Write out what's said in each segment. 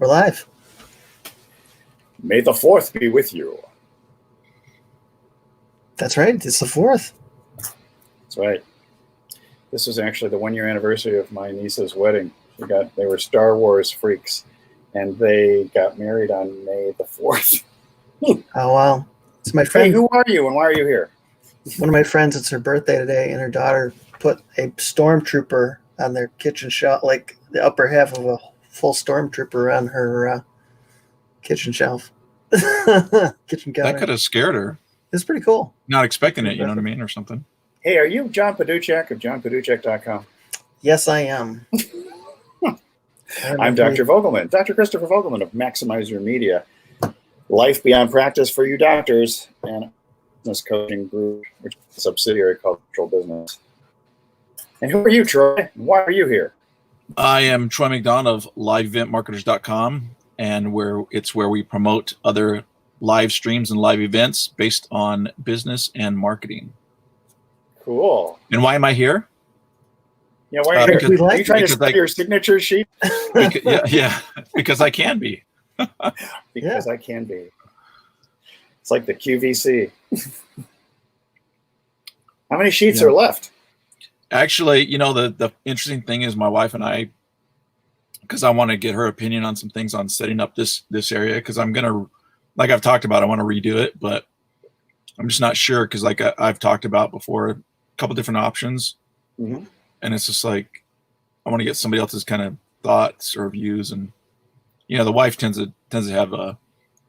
We're live. May the 4th be with you. That's right. It's the 4th. That's right. This was actually the 1-year anniversary of my niece's wedding. They were Star Wars freaks, and they got married on May the 4th. Oh, wow. It's my friend. Hey, who are you and why are you here? One of my friends, it's her birthday today, and her daughter put a stormtrooper on their kitchen shelf, like the upper half of a full stormtrooper on her kitchen shelf. Kitchen counter. That could have scared her. It's pretty cool. Not expecting it, you know what I mean, or something. Hey, are you John Paduchak of JohnPaduchak.com? Yes, I am. I'm Dr. Vogelman, Dr. Christopher Vogelman of Maximize Your Media, Life Beyond Practice for you doctors, and business coaching group, which is a subsidiary called Cultural Business. And who are you, Troy? Why are you here? I am Troy McDonald of LiveEventMarketers.com, and where we promote other live streams and live events based on business and marketing. Cool. And why am I here? Yeah, why are you here? Are you trying to spell your signature sheet? Because I can be. Because I can be. It's like the QVC. How many sheets are left? Actually, the interesting thing is my wife and I, because I want to get her opinion on some things on setting up this area, because I'm going to, like I've talked about, I want to redo it, but I'm just not sure because like I've talked about before, a couple different options. Mm-hmm. And it's just like, I want to get somebody else's kind of thoughts or views. And, the wife tends to have a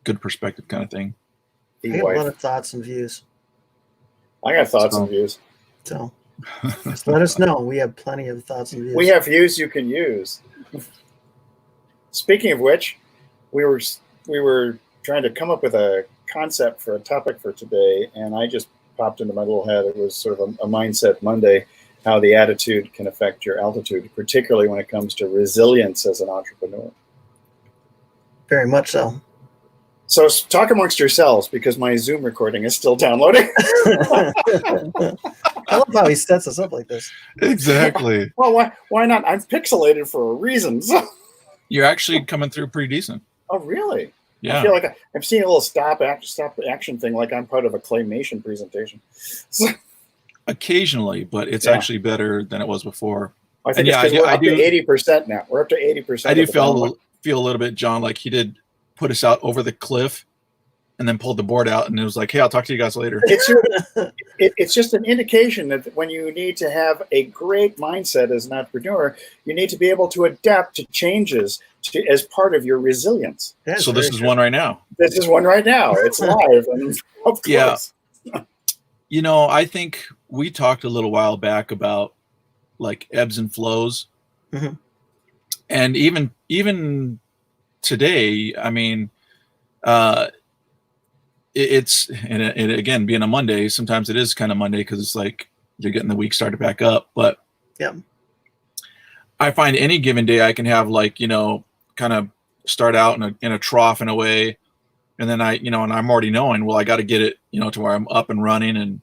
good perspective kind of thing. I have a lot of thoughts and views. I got thoughts and views. So just let us know. We have plenty of thoughts and views. We have views you can use. Speaking of which, we were trying to come up with a concept for a topic for today, and I just popped into my little head. It was sort of a Mindset Monday, how the attitude can affect your altitude, particularly when it comes to resilience as an entrepreneur. Very much so. So talk amongst yourselves, because my Zoom recording is still downloading. I love how he sets us up like this. Exactly. Well, why not? I'm pixelated for a reason. So. You're actually coming through pretty decent. Oh, really? Yeah. I feel like I'm seeing a little stop action thing, like I'm part of a claymation presentation. So, occasionally, but it's actually better than it was before. I think it's because we're up to 80% now. We're up to 80%. I do feel a little bit, John, like he did put us out over the cliff and then pulled the board out and it was like, hey, I'll talk to you guys later. It's just an indication that when you need to have a great mindset as an entrepreneur, you need to be able to adapt to changes as part of your resilience. So this is one right now. This is one right now. It's live. And of course. Yeah. I think we talked a little while back about like ebbs and flows. Mm-hmm. And even today, I mean, it's and again, being a Monday, sometimes it is kind of Monday because it's like you're getting the week started back up. But yeah, I find any given day I can have like, kind of start out in a trough in a way. And then and I'm already knowing, well, I got to get it, to where I'm up and running. And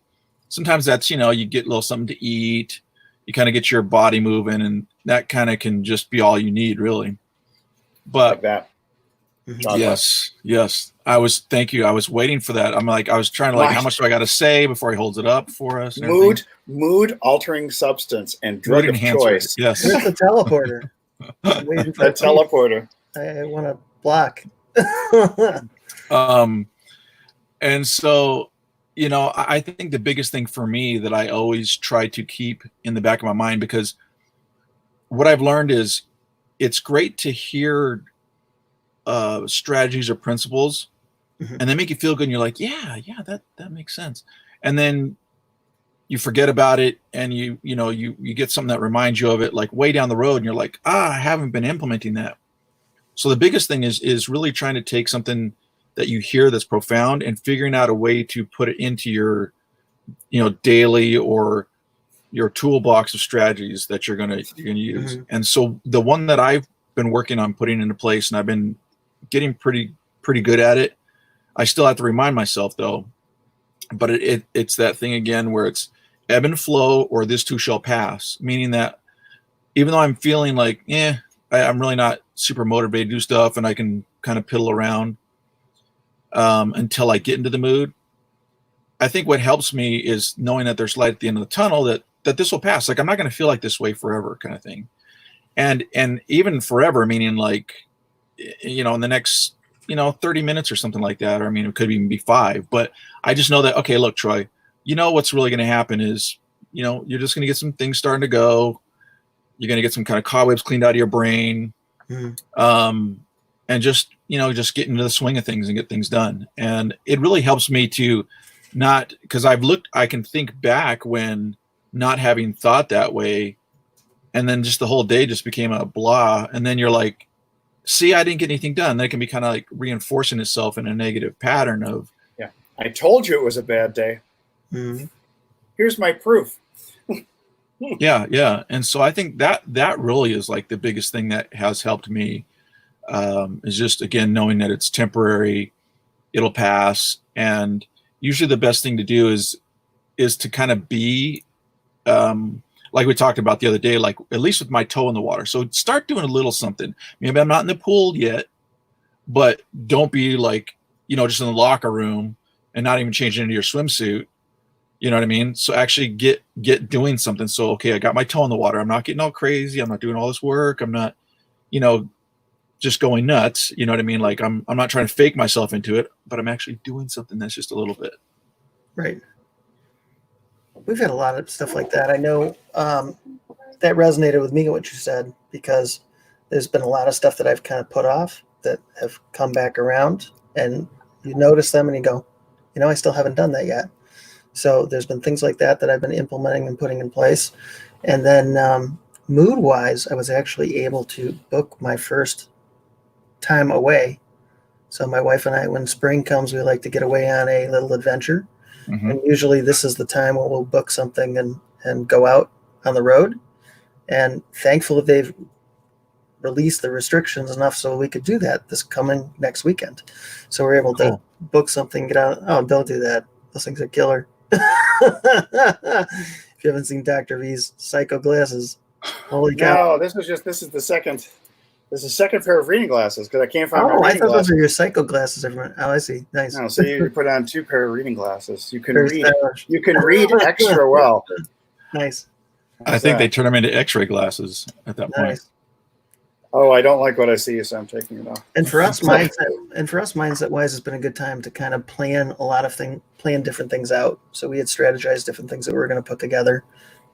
sometimes that's, you get a little something to eat, you kind of get your body moving, and that kind of can just be all you need, really. But like that. Yes. Thank you. I was waiting for that. I'm like, I was trying to how much do I got to say before he holds it up for us? Mood altering substance and drug of choice. Yes. Where's the teleporter? I'm waiting for the teleporter. I want to block. And so, I think the biggest thing for me that I always try to keep in the back of my mind, because what I've learned is it's great to hear strategies or principles, mm-hmm. and they make you feel good and you're like, yeah, that makes sense. And then you forget about it and you get something that reminds you of it like way down the road and you're like, I haven't been implementing that. So the biggest thing is really trying to take something that you hear that's profound and figuring out a way to put it into your daily or your toolbox of strategies that you're gonna use. Mm-hmm. And so the one that I've been working on putting into place, and I've been getting pretty good at it. I still have to remind myself though, but it's that thing again where it's ebb and flow, or this too shall pass, meaning that even though I'm feeling like, I'm really not super motivated to do stuff, and I can kind of piddle around until I get into the mood. I think what helps me is knowing that there's light at the end of the tunnel, that this will pass. Like, I'm not going to feel like this way forever, kind of thing. And even forever, meaning like, in the next, 30 minutes or something like that. Or, I mean, it could even be 5, but I just know that, okay, look, Troy, what's really going to happen is, you're just going to get some things starting to go. You're going to get some kind of cobwebs cleaned out of your brain. And just get into the swing of things and get things done. And it really helps me to not, because I can think back when not having thought that way, and then just the whole day just became a blah. And then you're like, see, I didn't get anything done. That can be kind of like reinforcing itself in a negative pattern of, yeah, I told you it was a bad day. Here's my proof. yeah. And so I think that really is like the biggest thing that has helped me, is just, again, knowing that it's temporary, it'll pass. And usually the best thing to do is to kind of be, like we talked about the other day, like at least with my toe in the water. So start doing a little something. Maybe I'm not in the pool yet, but don't be like, just in the locker room and not even changing into your swimsuit. You know what I mean? So actually get doing something. So, okay, I got my toe in the water. I'm not getting all crazy. I'm not doing all this work. I'm not, just going nuts. You know what I mean? Like I'm not trying to fake myself into it, but I'm actually doing something that's just a little bit. Right. We've had a lot of stuff like that. I know that resonated with me, what you said, because there's been a lot of stuff that I've kind of put off that have come back around, and you notice them and you go, I still haven't done that yet. So there's been things like that I've been implementing and putting in place. And then mood-wise, I was actually able to book my first time away. So my wife and I, when spring comes, we like to get away on a little adventure. And usually this is the time when we'll book something and go out on the road. And thankfully they've released the restrictions enough so we could do that this coming next weekend. So we're able to book something, get out. Oh, don't do that. Those things are killer. If you haven't seen Dr. V's psycho glasses, holy cow. No, this is the second pair of reading glasses, because I can't find my reading I thought glasses. those were your psycho glasses, everyone. Oh, I see. Nice. No, so you put on 2 pair of reading glasses. You can Very read. stylish. You can read extra well. Nice. I think they turn them into X-ray glasses at that point. Nice. Oh, I don't like what I see, so I'm taking it off. And for us, mindset-wise, it's been a good time to kind of plan different things out. So we had strategized different things that we were going to put together,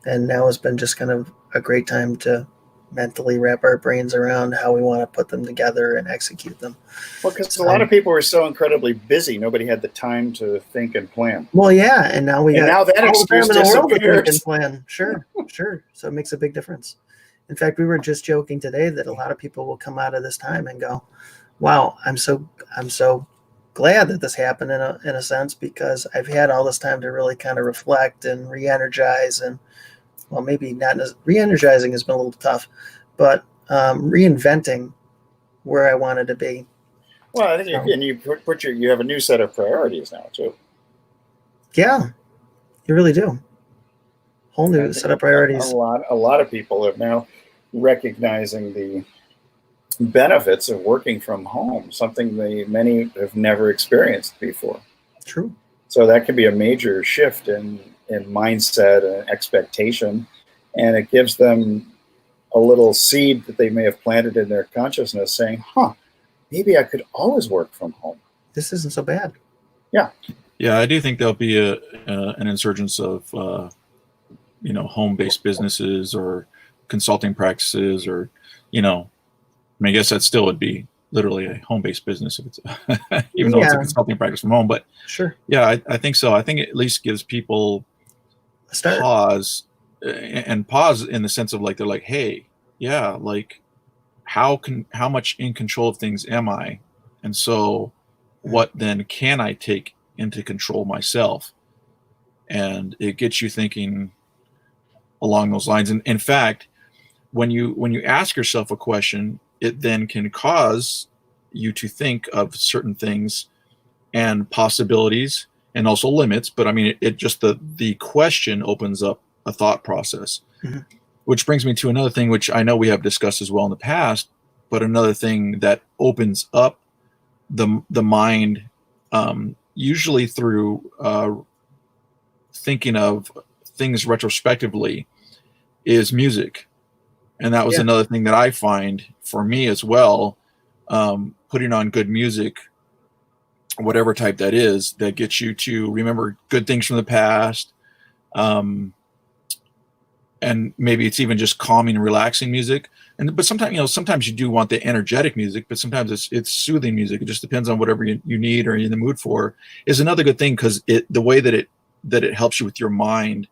and now it's been just kind of a great time to mentally wrap our brains around how we want to put them together and execute them. Well, because a lot of people were so incredibly busy, nobody had the time to think and plan. Well, yeah, and now now that excuse disappears. Plan. Sure. So it makes a big difference. In fact, we were just joking today that a lot of people will come out of this time and go, "Wow, I'm so glad that this happened in a sense, because I've had all this time to really kind of reflect and re-energize, and well, maybe not re-energizing has been a little tough, but reinventing where I wanted to be." Well, I think you have a new set of priorities now too. Yeah, you really do. Whole new set of priorities. A lot of people are now recognizing the benefits of working from home, something many have never experienced before. True. So that can be a major shift in mindset and expectation, and it gives them a little seed that they may have planted in their consciousness, saying, maybe I could always work from home. This isn't so bad. Yeah. Yeah, I do think there'll be an insurgence of home-based businesses or consulting practices, or I guess that still would be literally a home-based business if it's even though it's a consulting practice from home. But sure, yeah, I think so. I think it at least gives people a pause in the sense of like, they're like, hey, yeah, like how much in control of things am I, and so what then can I take into control myself? And it gets you thinking along those lines. And in fact, when you ask yourself a question, it then can cause you to think of certain things and possibilities and also limits. But I mean, it just the question opens up a thought process. which brings me to another thing, which I know we have discussed as well in the past, but another thing that opens up the mind, usually through thinking of things retrospectively, is music. And that was another thing that I find for me as well, putting on good music, whatever type that is, that gets you to remember good things from the past. And maybe it's even just calming and relaxing music. But sometimes you do want the energetic music, but sometimes it's soothing music. It just depends on whatever you need or you're in the mood for, is another good thing, because the way that it helps you with your mind.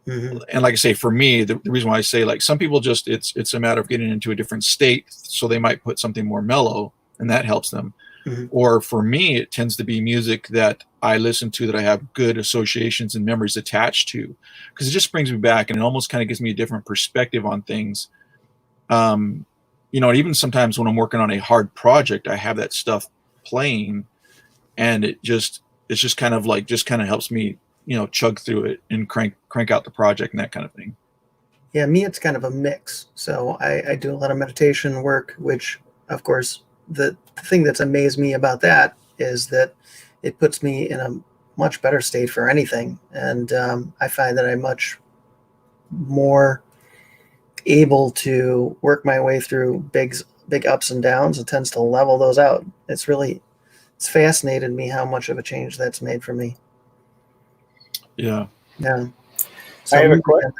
Mm-hmm. And like I say, for me, the reason why I say, like, some people just, it's a matter of getting into a different state. So they might put something more mellow and that helps them. Mm-hmm. Or for me, it tends to be music that I listen to that I have good associations and memories attached to, because it just brings me back and it almost kind of gives me a different perspective on things. And even sometimes when I'm working on a hard project, I have that stuff playing, and it's just kind of helps me, chug through it and crank out the project and that kind of thing. Yeah, me, it's kind of a mix. So I do a lot of meditation work, which, of course, the thing that's amazed me about that is that it puts me in a much better state for anything. And I find that I'm much more able to work my way through big ups and downs. It tends to level those out. It's fascinated me how much of a change that's made for me. Yeah. Yeah. So I have a question.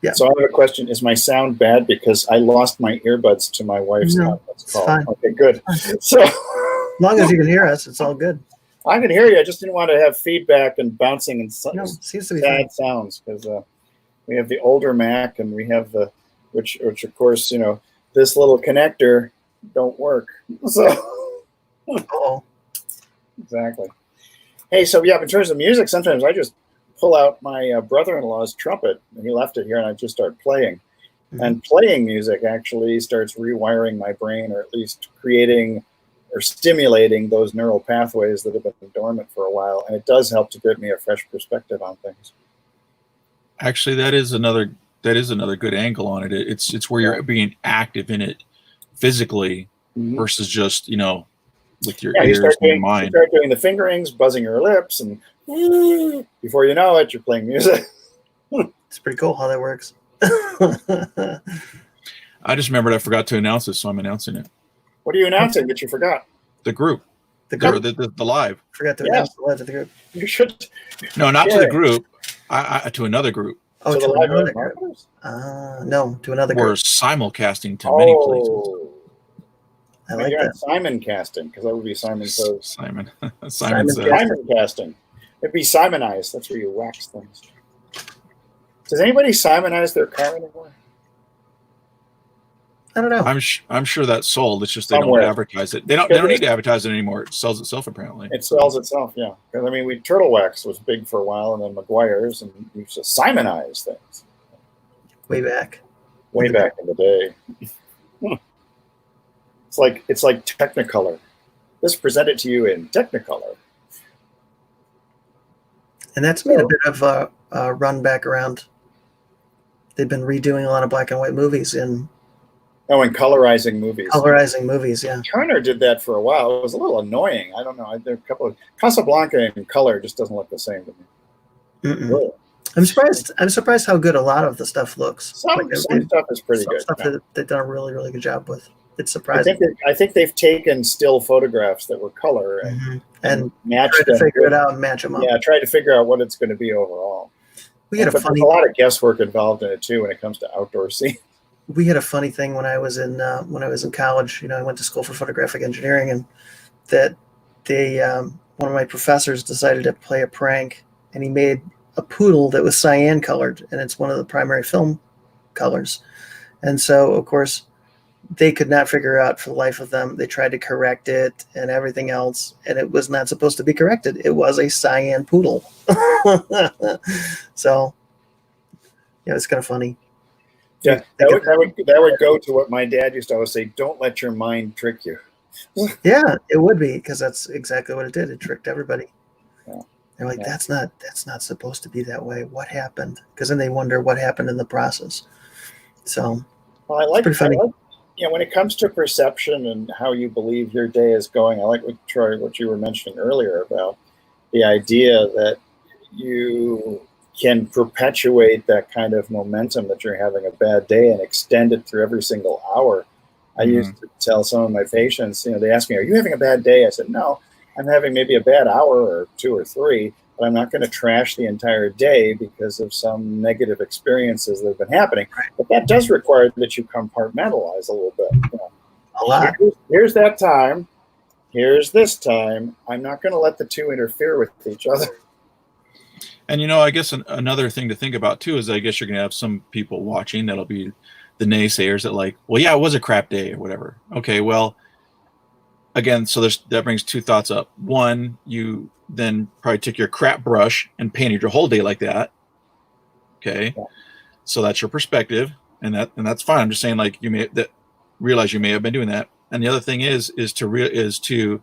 Yeah. So I have a question. Is my sound bad because I lost my earbuds to my wife's conference call? Fine. Okay, good. So as long as you can hear us, it's all good. I can hear you. I just didn't want to have feedback and bouncing and Seems to be sad fine. sounds, because we have the older Mac and we have the which of course, this little connector don't work. So Oh, exactly. Hey, so yeah, in terms of music, sometimes I just pull out my brother-in-law's trumpet, and he left it here, and I just start playing. Mm-hmm. And playing music actually starts rewiring my brain, or at least creating or stimulating those neural pathways that have been dormant for a while. And it does help to give me a fresh perspective on things. Actually, that is another good angle on it. It's where you're being active in it physically, mm-hmm. versus just, with your ears and your mind. You start doing the fingerings, buzzing your lips, and before you know it, you're playing music. It's pretty cool how that works. I just remembered I forgot to announce this, so I'm announcing it. What are you announcing that you forgot? The group. The live. Forgot to announce the live to the group. You should. No, not to the group. To another group. Oh, to to another group. No, to another group. We're simulcasting to many places. I like that. Simon casting, because that would be Simon Says. Simon casting. It'd be Simonized. That's where you wax things. Does anybody Simonize their car anymore? I don't know. I'm sure that's sold. It's just they don't advertise it. They don't need to advertise it anymore. It sells itself, apparently. It sells itself, yeah. Because Turtle Wax was big for a while, and then McGuire's, and we used to Simonize things. Way back in the day. It's like Technicolor. This presented to you in Technicolor. And that's made a bit of a run back around. They've been redoing a lot of black and white movies and colorizing movies. Colorizing movies, yeah. Turner did that for a while. It was a little annoying. I don't know. There are a couple of Casablanca in color just doesn't look the same to me. Really. I'm surprised how good a lot of the stuff looks. Some stuff is pretty good. Stuff that they've done a really, really good job with. It's surprising. I think they've taken still photographs that were color and matched tried to figure it out and match them up. Yeah, try to figure out what it's going to be overall. There's a lot of guesswork involved in it too when it comes to outdoor scenes. We had a funny thing when I was in college. I went to school for photographic engineering, and that one of my professors decided to play a prank, and he made a poodle that was cyan colored, and it's one of the primary film colors. And so, of course, they could not figure out for the life of them. They tried to correct it and everything else, and it was not supposed to be corrected. It was a cyan poodle. So, yeah, it's kind of funny. Yeah, that would go to what my dad used to always say: "Don't let your mind trick you." Yeah, it would be, because that's exactly what it did. It tricked everybody. Yeah. They're like, that's not supposed to be that way. What happened? Because then they wonder what happened in the process. So Well, it's pretty funny. when it comes to perception and how you believe your day is going, I like what Troy, what you were mentioning earlier about the idea that you can perpetuate that kind of momentum that you're having a bad day and extend it through every single hour. I used to tell some of my patients, they ask me, "Are you having a bad day?" I said, "No, I'm having maybe a bad hour or two or three, but I'm not going to trash the entire day because of some negative experiences that have been happening." But that does require that you compartmentalize a little bit. A lot. Here's that time. Here's this time. I'm not going to let the two interfere with each other. And I guess another thing to think about too is I guess you're going to have some people watching that'll be the naysayers that like, well, yeah, it was a crap day or whatever. Okay, well, again, so that brings two thoughts up. One, you then probably took your crap brush and painted your whole day like that. Okay, yeah. So that's your perspective, and that's fine. I'm just saying, like, realize you may have been doing that. And the other thing is to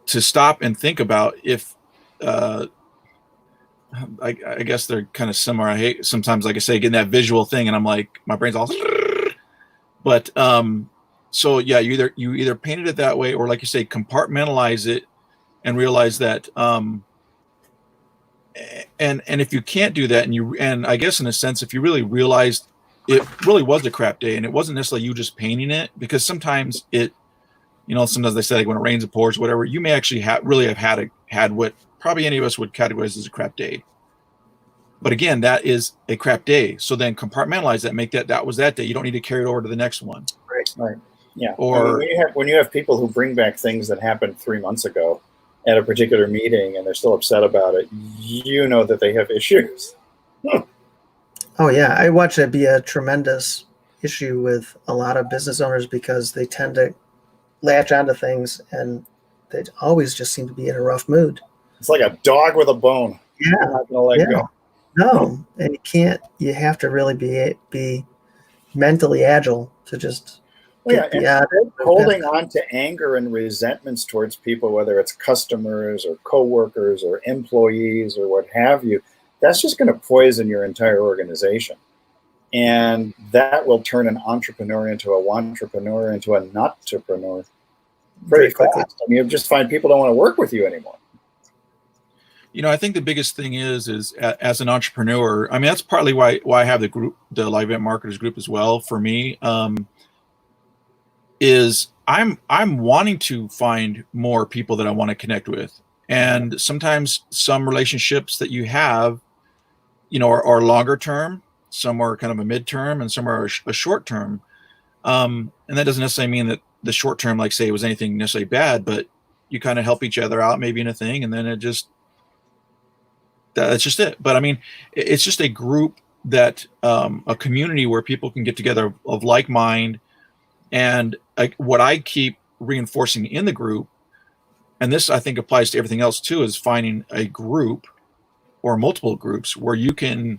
stop and think about if I guess they're kind of similar. I hate sometimes, like I say, getting that visual thing, and I'm like, my brain's all. But so yeah, you either painted it that way, or like you say, compartmentalize it and realize that. And if you can't do that, and I guess in a sense, if you really realized it really was a crap day, and it wasn't necessarily you just painting it, because sometimes sometimes they say, like, when it rains, it pours, whatever. You may actually really have had what probably any of us would categorize as a crap day. But again, that is a crap day. So then compartmentalize that, make that was that day. You don't need to carry it over to the next one. Right. Yeah. Or when you have people who bring back things that happened 3 months ago at a particular meeting and they're still upset about it, that they have issues. Oh yeah, I watch it be a tremendous issue with a lot of business owners because they tend to latch onto things and they always just seem to be in a rough mood. It's like a dog with a bone. Yeah. You're not gonna let go. No, and you have to really be mentally agile to just holding on to anger and resentments towards people, whether it's customers or coworkers or employees or what have you, that's just going to poison your entire organization. And that will turn an entrepreneur into a wantrepreneur into a not-trepreneur pretty fast. I mean, you just find people don't want to work with you anymore. I think the biggest thing is as an entrepreneur, I mean, that's partly why I have the group, the Live Event Marketers group as well. For me, is I'm wanting to find more people that I want to connect with. And sometimes some relationships that you have, are longer term, some are kind of a midterm, and some are a short term. And that doesn't necessarily mean that the short term, like say, was anything necessarily bad, but you kind of help each other out maybe in a thing, and then that's just it. But I mean, it's just a group that a community where people can get together of like mind. And what I keep reinforcing in the group, and this I think applies to everything else too, is finding a group or multiple groups where you can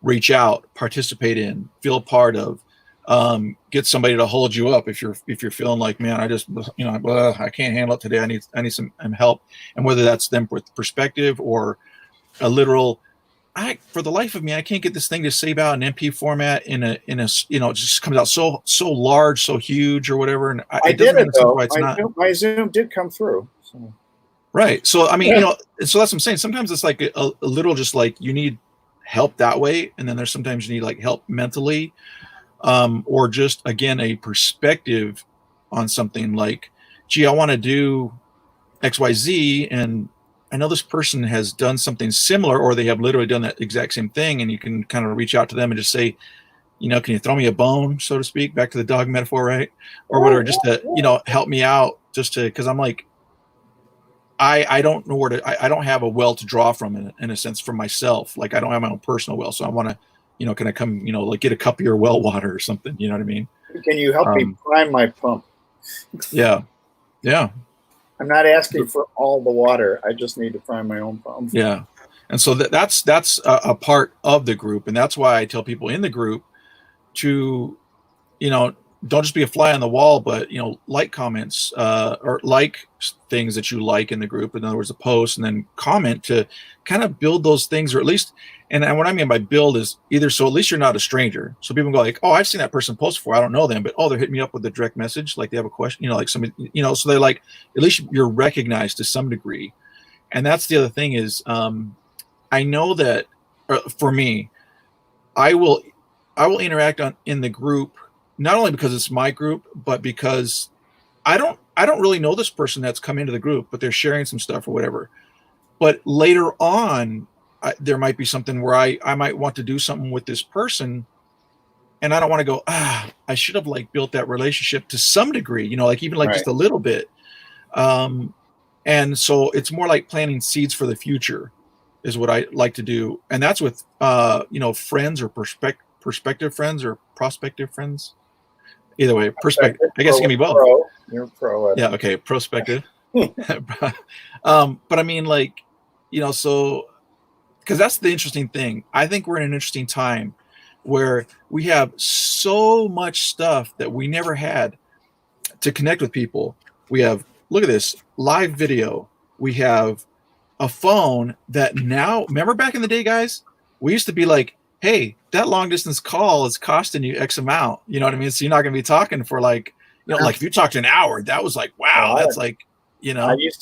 reach out, participate in, feel a part of, get somebody to hold you up if you're feeling like, man, I just I can't handle it today. I need some help. And whether that's them with perspective or a literal, for the life of me, I can't get this thing to save out in MP format in a it just comes out so large, so huge or whatever. And I did it though. My Zoom did come through. So. Right. So I mean, so that's what I'm saying. Sometimes it's like a little, just like you need help that way, and then there's sometimes you need like help mentally, or just again a perspective on something like, gee, I want to do XYZ, and I know this person has done something similar, or they have literally done that exact same thing, and you can kind of reach out to them and just say, can you throw me a bone, so to speak, back to the dog metaphor, right? Or whatever, just to, help me out, because I'm like, I don't know where to, I don't have a well to draw from in a sense for myself. Like I don't have my own personal well. So I want to, can I come, like get a cup of your well water or something, you know what I mean? Can you help me prime my pump? Yeah. Yeah. I'm not asking for all the water. I just need to prime my own pump. Yeah. And so that's a part of the group. And that's why I tell people in the group to, don't just be a fly on the wall, but, like comments, or like things that you like in the group. In other words, a post, and then comment to kind of build those things, or at least, and what I mean by build is either, so at least you're not a stranger. So people go like, oh, I've seen that person post before. I don't know them, but, oh, they're hitting me up with a direct message. Like they have a question, like somebody, so they're like, at least you're recognized to some degree. And that's the other thing is, I know that for me, I will interact in the group, not only because it's my group, but because I don't really know this person that's come into the group, but they're sharing some stuff or whatever. But later on, there might be something where I might want to do something with this person, and I don't want to go, I should have like built that relationship to some degree, like even like Right. just a little bit. And so it's more like planting seeds for the future is what I like to do. And that's with, friends or prospective friends or prospective friends. Either way, perspective. I guess it can be both. You're pro. Yeah. Okay. Prospective. But I mean, like, so, because that's the interesting thing. I think we're in an interesting time where we have so much stuff that we never had to connect with people. We have, look at this, live video. We have a phone that now, remember back in the day, guys, we used to be like, hey, that long distance call is costing you X amount. You know what I mean? So you're not going to be talking for like, like if you talked an hour, that was like, wow, that's like, I used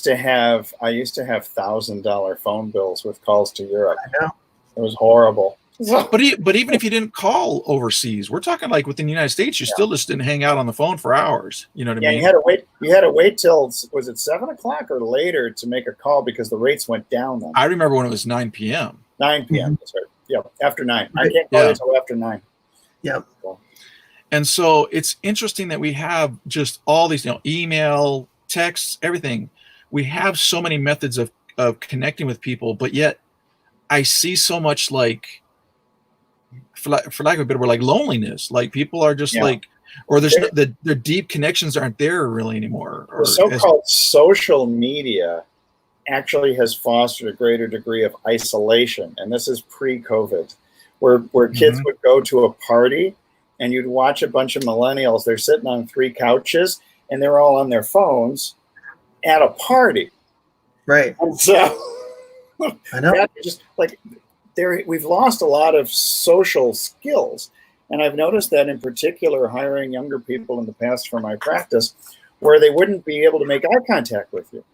to have $1,000 phone bills with calls to Europe. I know. It was horrible. But even if you didn't call overseas, we're talking like within the United States, you still just didn't hang out on the phone for hours. You know what I mean? You had to wait till, was it 7 o'clock or later to make a call because the rates went down then. I remember when it was 9 p.m. 9 p.m. That's right. Yeah, after 9. I Right. can't call you until after 9. Yep. And so it's interesting that we have just all these, email, texts, everything. We have so many methods of connecting with people, but yet I see so much like, for lack of a better word, like loneliness. Like people are just like, or there's their deep connections aren't there really anymore. The so-called social media actually has fostered a greater degree of isolation, and this is pre-COVID, where kids would go to a party and you'd watch a bunch of millennials. They're sitting on 3 couches and they're all on their phones at a party. Right. And so I know. just like we've lost a lot of social skills. And I've noticed that in particular, hiring younger people in the past for my practice, where they wouldn't be able to make eye contact with you,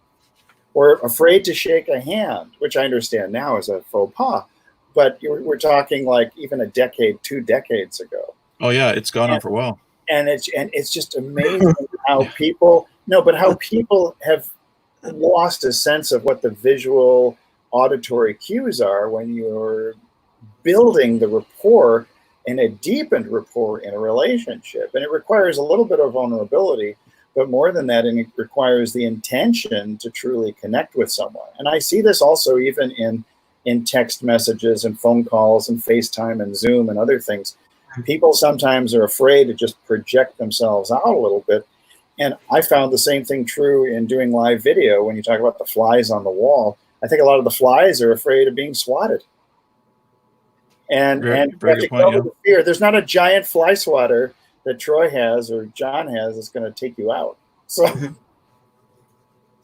or afraid to shake a hand, which I understand now is a faux pas. But we're talking like even a decade, 2 decades ago. Oh yeah, it's gone on for a while. And it's just amazing how people have lost a sense of what the visual auditory cues are when you're building the rapport and a deepened rapport in a relationship. And it requires a little bit of vulnerability, but more than that, and it requires the intention to truly connect with someone. And I see this also even in text messages and phone calls and FaceTime and Zoom and other things. People sometimes are afraid to just project themselves out a little bit. And I found the same thing true in doing live video. When you talk about the flies on the wall, I think a lot of the flies are afraid of being swatted. And you have to go with the fear. There's not a giant fly swatter that Troy has or John has that's going to take you out. So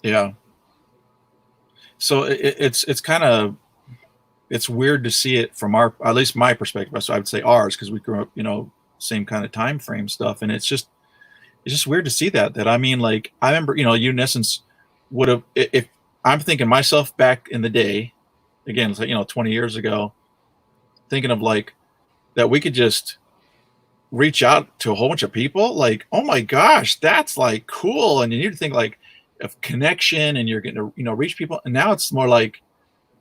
yeah. So it's kind of, it's weird to see it from at least my perspective. So I would say ours, because we grew up, same kind of time frame stuff. And it's just weird to see that I mean, like, I remember, you in essence would have, if I'm thinking myself back in the day, again, it's like, 20 years ago, thinking of like that we could just reach out to a whole bunch of people, like, oh my gosh, that's like cool. And you need to think like of connection, and you're getting to, reach people. And now it's more like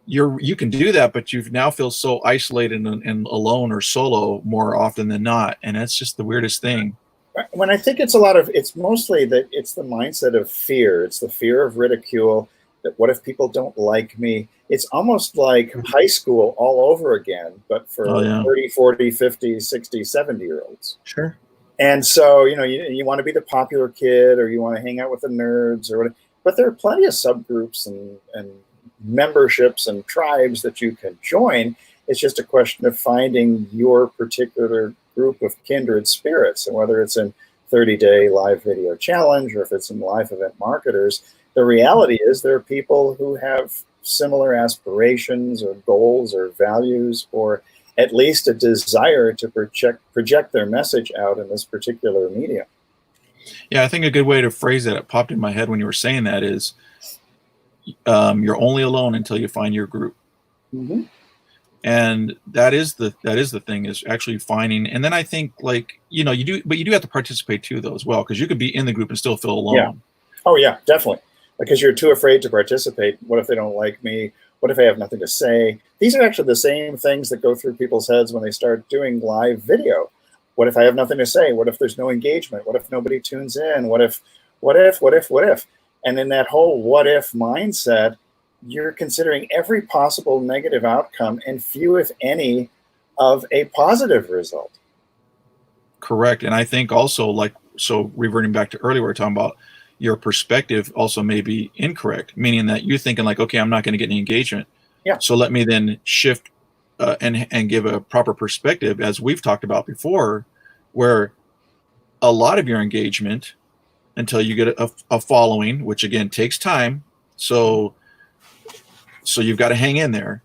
you can do that, but you now feel so isolated and alone or solo more often than not. And that's just the weirdest thing. When I think it's mostly that it's the mindset of fear. It's the fear of ridicule, that what if people don't like me? It's almost like high school all over again, but for 30, 40, 50, 60, 70-year-olds. Sure. And so, you want to be the popular kid, or you want to hang out with the nerds or whatever. But there are plenty of subgroups and memberships and tribes that you can join. It's just a question of finding your particular group of kindred spirits. And whether it's in 30-day live video challenge or if it's in live event marketers, the reality is there are people who have similar aspirations or goals or values, or at least a desire to project their message out in this particular medium. Yeah, I think a good way to phrase that, it popped in my head when you were saying that, is you're only alone until you find your group. Mm-hmm. And that is the thing, is actually finding. And then I think, like, you do have to participate too, though, as well, because you could be in the group and still feel alone. Yeah. Oh yeah, definitely. Because you're too afraid to participate. What if they don't like me? What if I have nothing to say? These are actually the same things that go through people's heads when they start doing live video. What if I have nothing to say? What if there's no engagement? What if nobody tunes in? What if? And in that whole what if mindset, you're considering every possible negative outcome and few, if any, of a positive result. Correct. And I think also, like, so reverting back to earlier, we were talking about your perspective also may be incorrect, meaning that you're thinking like, okay, I'm not going to get any engagement. Yeah. So let me then shift and give a proper perspective, as we've talked about before, where a lot of your engagement, until you get a following, which again takes time. So you've got to hang in there,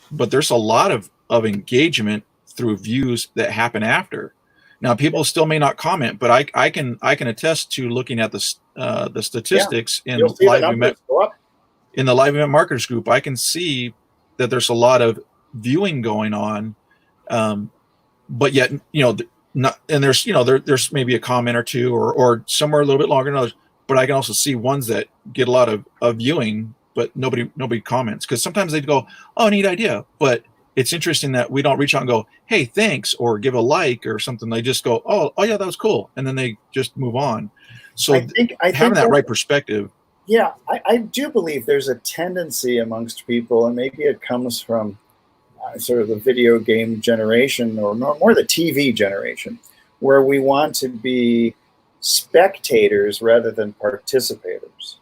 but there's a lot of engagement through views that happen after. Now, people still may not comment, but I can attest to looking at the statistics in the live event marketers group. I can see that there's a lot of viewing going on, but yet not. And there's there's maybe a comment or two, or somewhere a little bit longer than others. But I can also see ones that get a lot of viewing, but nobody comments, because sometimes they go, "Oh, neat idea," but it's interesting that we don't reach out and go, "Hey, thanks," or give a like or something. They just go, "Oh yeah, that was cool," and then they just move on. So I think having that right perspective. Yeah, I do believe there's a tendency amongst people, and maybe it comes from sort of the video game generation, or more the TV generation, where we want to be spectators rather than participators.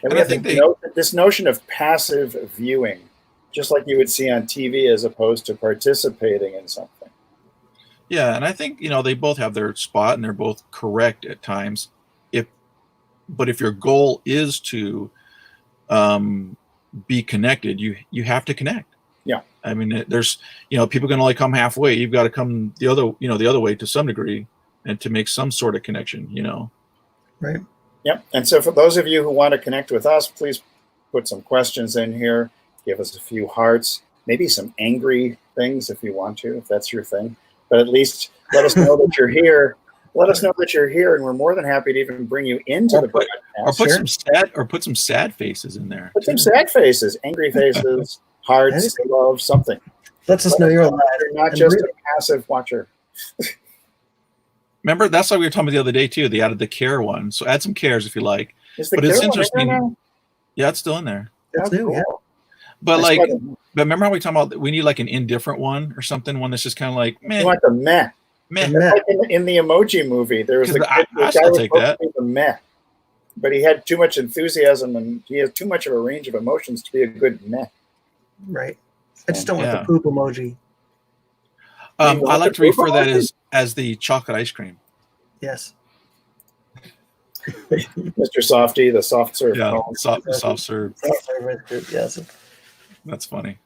And we have this notion of passive viewing, just like you would see on TV, as opposed to participating in something. Yeah, and I think they both have their spot, and they're both correct at times. But if your goal is to be connected, you have to connect. Yeah, I mean, there's people can only come halfway. You've got to come the other way to some degree, and to make some sort of connection. Right. Yep. And so for those of you who want to connect with us, please put some questions in here. Give us a few hearts, maybe some angry things if you want to, if that's your thing. But at least let us know that you're here. Let us know that you're here, and we're more than happy to even bring you into the broadcast. Or put some sad faces in there. Put some sad faces, angry faces, hearts, love, something. Lets us know you're alive. You're not just a passive watcher. Remember, that's why we were talking about the other day too. They added the care one, so add some cares if you like. But it's interesting. Yeah, it's still in there. That's new. Yeah. But but remember how we talked about we need like an indifferent one or something, one that's just kind of like meh. You want the meh. Meh. Like in the Emoji Movie, there was the guy was supposed to be the meh, but he had too much enthusiasm and he has too much of a range of emotions to be a good meh. Right. I just don't want the poop emoji. I like to refer that as the chocolate ice cream. Yes. Mr. Softy, the soft serve. Yeah, soft serve. Yes. That's funny.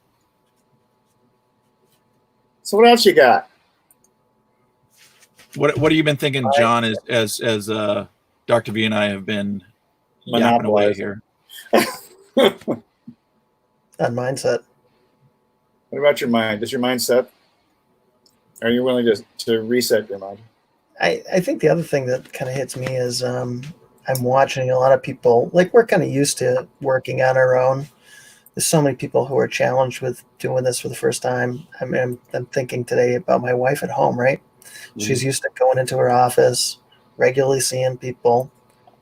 So what else you got? What have you been thinking, John, as Dr. V and I have been yapping away here? On mindset. What about your mind? Is your mind set? Are you willing to reset your mind? I think the other thing that kind of hits me is I'm watching a lot of people, like we're kind of used to working on our own. There's so many people who are challenged with doing this for the first time. I mean, I'm thinking today about my wife at home, right? Mm-hmm. She's used to going into her office, regularly seeing people.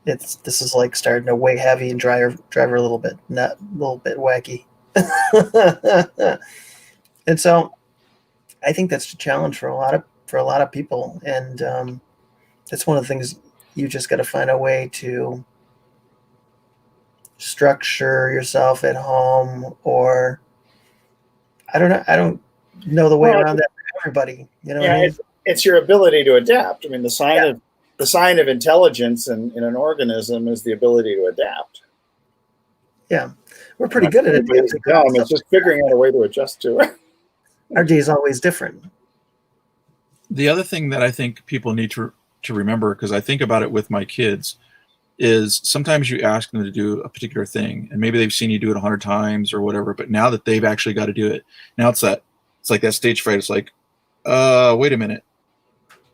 This is like starting to weigh heavy and drive her a little bit wacky. And so I think that's a challenge for a lot of people. And that's one of the things you just got to find a way to structure yourself at home, or I don't know. know the way Well, around that for everybody. You know what I Yeah, mean? it's your ability to adapt. I mean, the sign of intelligence in an organism is the ability to adapt. Yeah. We're pretty good at Everybody's adapting around dumb. It's stuff. just figuring out a way to adjust to it. Our day is always different. The other thing that I think people need to remember, because I think about it with my kids, is sometimes you ask them to do a particular thing, and maybe they've seen you do it 100 times or whatever, but now that they've actually got to do it, now it's like that stage fright. It's like, wait a minute,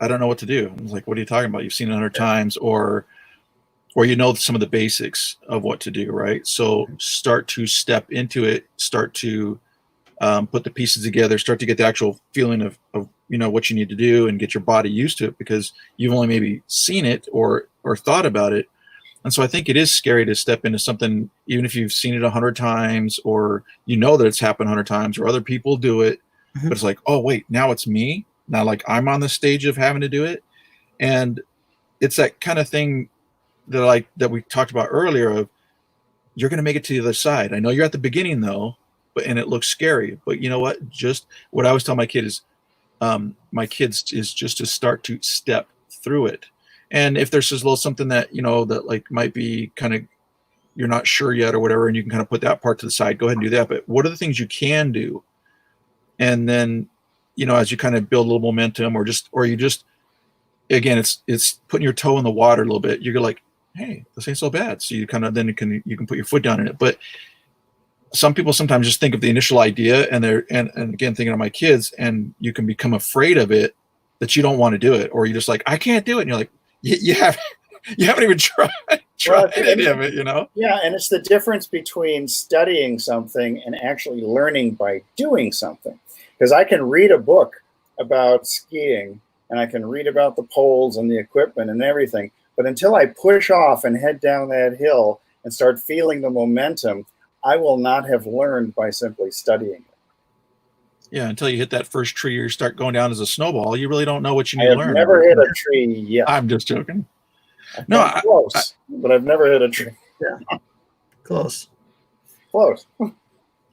I don't know what to do. I was like, what are you talking about? You've seen it 100 times, or you know some of the basics of what to do, right? So start to step into it, start to put the pieces together, start to get the actual feeling of what you need to do, and get your body used to it, because you've only maybe seen it or thought about it. And so I think it is scary to step into something, even if you've seen it 100 times, or you know that it's happened 100 times, or other people do it. Mm-hmm. But it's like, oh wait, now it's me. Now, like, I'm on the stage of having to do it. And it's that kind of thing that we talked about earlier of, you're going to make it to the other side. I know you're at the beginning though, and it looks scary, but you know what? Just what I always tell my kids is just to start to step through it. And if there's just a little something that, that like might be kind of, you're not sure yet or whatever, and you can kind of put that part to the side, go ahead and do that. But what are the things you can do? And then, as you kind of build a little momentum, or you just, again, it's putting your toe in the water a little bit. You're like, hey, this ain't so bad. So you kind of, then you can put your foot down in it. But some people sometimes just think of the initial idea, and again, thinking of my kids, and you can become afraid of it, that you don't want to do it, or you're just like, I can't do it. And you're like, you haven't even tried any of it, Yeah, and it's the difference between studying something and actually learning by doing something. Because I can read a book about skiing, and I can read about the poles and the equipment and everything, but until I push off and head down that hill and start feeling the momentum, I will not have learned by simply studying it. Yeah, until you hit that first tree or you start going down as a snowball, you really don't know what you need I to learn. have never hit a tree yet. I'm just joking. I'm close, but I've never hit a tree. Yeah, close.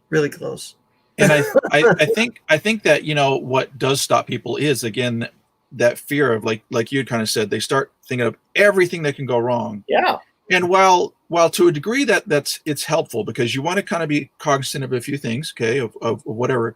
Really close. And I think that what does stop people is, again, that fear of like you had kind of said, they start thinking of everything that can go wrong. Yeah. And while to a degree it's helpful, because you want to kind of be cognizant of a few things, okay, of whatever.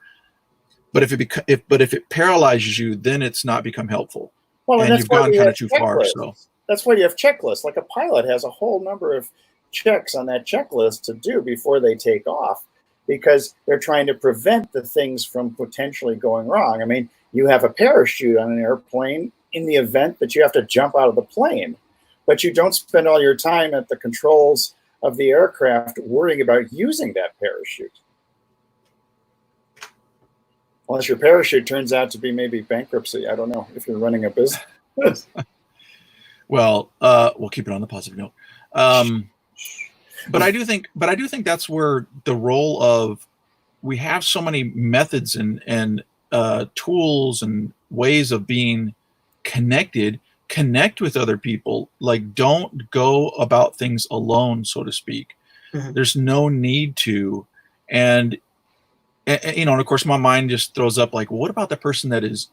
But if it paralyzes you, then it's not become helpful. Well, and you've gone kind of too far. So that's why you have checklists. Like a pilot has a whole number of checks on that checklist to do before they take off, because they're trying to prevent the things from potentially going wrong. I mean, you have a parachute on an airplane in the event that you have to jump out of the plane, but you don't spend all your time at the controls of the aircraft worrying about using that parachute. Unless your parachute turns out to be maybe bankruptcy. I don't know, if you're running a business. Well, we'll keep it on the positive note. But I do think that's where the role of, we have so many methods and tools and ways of being connected. Connect with other people. Like, don't go about things alone, so to speak. Mm-hmm. There's no need to. And of course, my mind just throws up like, what about the person that is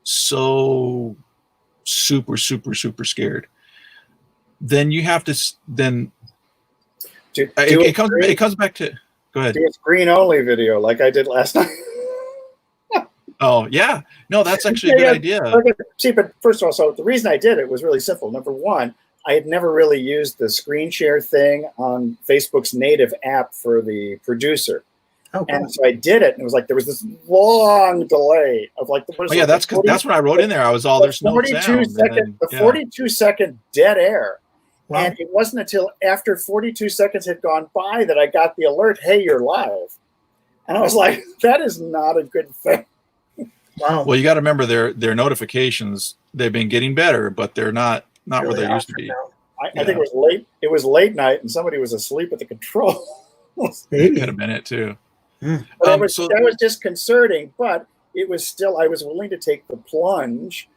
so super, super, super scared? Then you have to it comes back to, go ahead. Do a screen only video like I did last night. Oh yeah, no, that's actually a good idea. See, but first of all, so the reason I did it was really simple. Number one, I had never really used the screen share thing on Facebook's native app for the producer. Oh, cool. And so I did it, and it was like there was this long delay of like the. Oh yeah, that's what I wrote in there. I was all there's no sound. 42-second dead air. Wow. And it wasn't until after 42 seconds had gone by that I got the alert, hey, you're live. And I was like, that is not a good thing. Wow. Well, you got to remember their notifications, they've been getting better, but they're not really what they used to be. I think it was late. It was late night and somebody was asleep at the control. It could have been it too. That was disconcerting, but it was still, I was willing to take the plunge,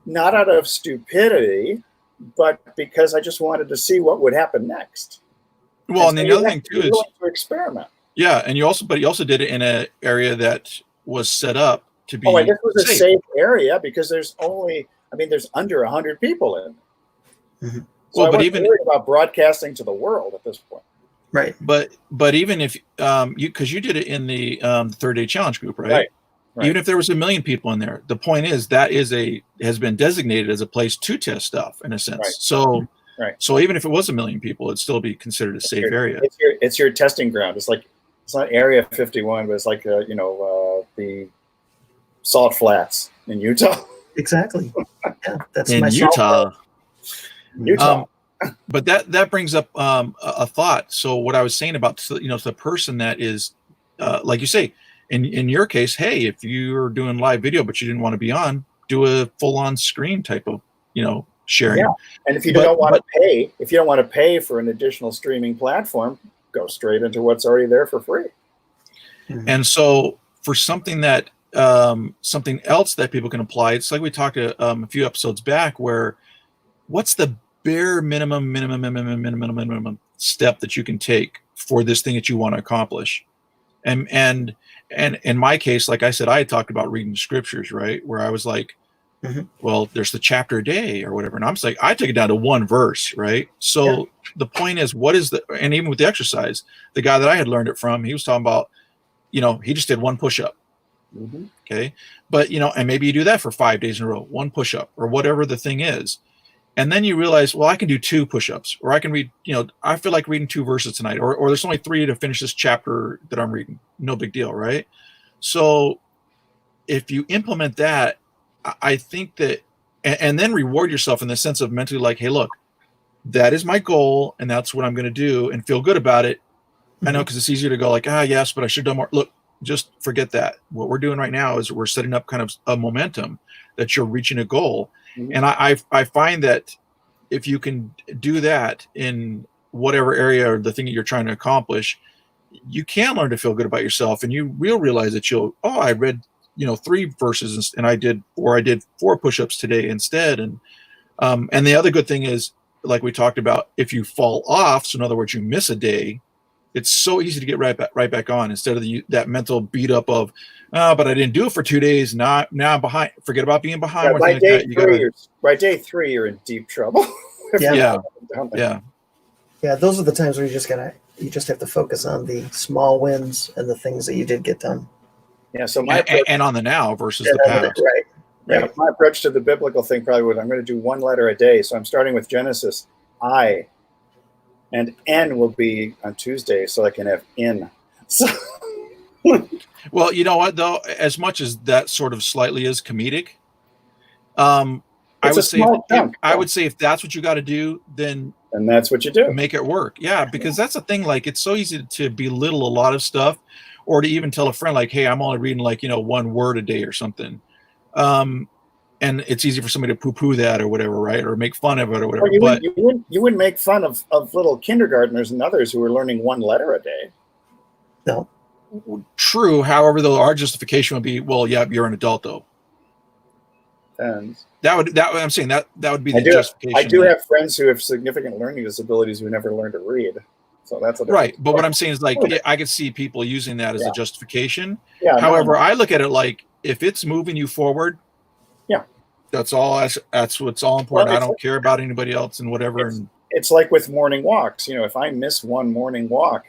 not out of stupidity, but because I just wanted to see what would happen next. Well, and the other thing too is to experiment. Yeah, and you also did it in an area that was set up to be Oh, and this was a safe. safe area because there's under 100 people in it. Mm-hmm. So I wasn't worried about broadcasting to the world at this point. Right. But even if because you did it in the 30-day challenge group, right? Right. Even if there was 1 million people in there, the point is that has been designated as a place to test stuff in a sense. Right. So even if it was 1 million people, it'd still be considered a safe area. It's your testing ground. It's not Area 51, but it's like the Salt Flats in Utah. Exactly. Yeah, that's in my Utah. Utah. But that brings up a thought. So what I was saying about the person that is like you say, in your case, hey, if you're doing live video but you didn't want to be on, do a full on screen type of sharing. Yeah. And if you don't want to pay for an additional streaming platform, go straight into what's already there for free. Mm-hmm. And so for something that something else that people can apply, it's like we talked a few episodes back, where what's the bare minimum step that you can take for this thing that you want to accomplish? And in my case, like I said, I had talked about reading scriptures, right? Where I was like, well, there's the chapter a day or whatever. And I'm just like, I take it down to one verse, right? So the point is, and even with the exercise, the guy that I had learned it from, he was talking about, he just did one push-up. Mm-hmm. Okay. But, and maybe you do that for 5 days in a row, one push-up or whatever the thing is. And then you realize, well, I can do 2 push-ups, or I can read, I feel like reading 2 verses tonight, or there's only 3 to finish this chapter that I'm reading. No big deal, right? So if you implement that, I think that, and then reward yourself in the sense of mentally like, hey, look, that is my goal, and that's what I'm going to do, and feel good about it. I know, because it's easier to go like, yes, but I should have done more. Look, just forget that. What we're doing right now is we're setting up kind of a momentum that you're reaching a goal. Mm-hmm. And I find that if you can do that in whatever area or the thing that you're trying to accomplish, you can learn to feel good about yourself, and you will realize that I read 3 verses and I did 4 push-ups today instead. And the other good thing is, like we talked about, if you fall off, so in other words, you miss a day, it's so easy to get right back on, instead of that mental beat up of, but I didn't do it for 2 days. Now I'm behind. Forget about being behind. Yeah, by day 3, you're in deep trouble. Yeah. Those are the times where you just have to focus on the small wins and the things that you did get done. Yeah. So and on the now versus the past. Right. Yeah. My approach to the biblical thing probably was, I'm going to do 1 letter a day. So I'm starting with Genesis, I, and N will be on Tuesday, so I can have in. So. Well, you know what though, as much as that sort of slightly is comedic, I would say if that's what you got to do, then that's what you do. Make it work. Yeah, because that's the thing. Like, it's so easy to belittle a lot of stuff, or to even tell a friend like, "Hey, I'm only reading 1 word a day or something," and it's easy for somebody to poo-poo that or whatever, right? Or make fun of it or whatever. Well, you wouldn't make fun of little kindergartners and others who are learning 1 letter a day. No. True. However, though, our justification would be, well, yeah, you're an adult though. And I'm saying that would be the justification. I do have friends who have significant learning disabilities who never learned to read. So that's right. But what I'm saying is, like, I could see people using that as a justification. Yeah. However, I look at it like, if it's moving you forward, that's all. That's what's all important. I don't care about anybody else and whatever. It's like with morning walks. If I miss 1 morning walk,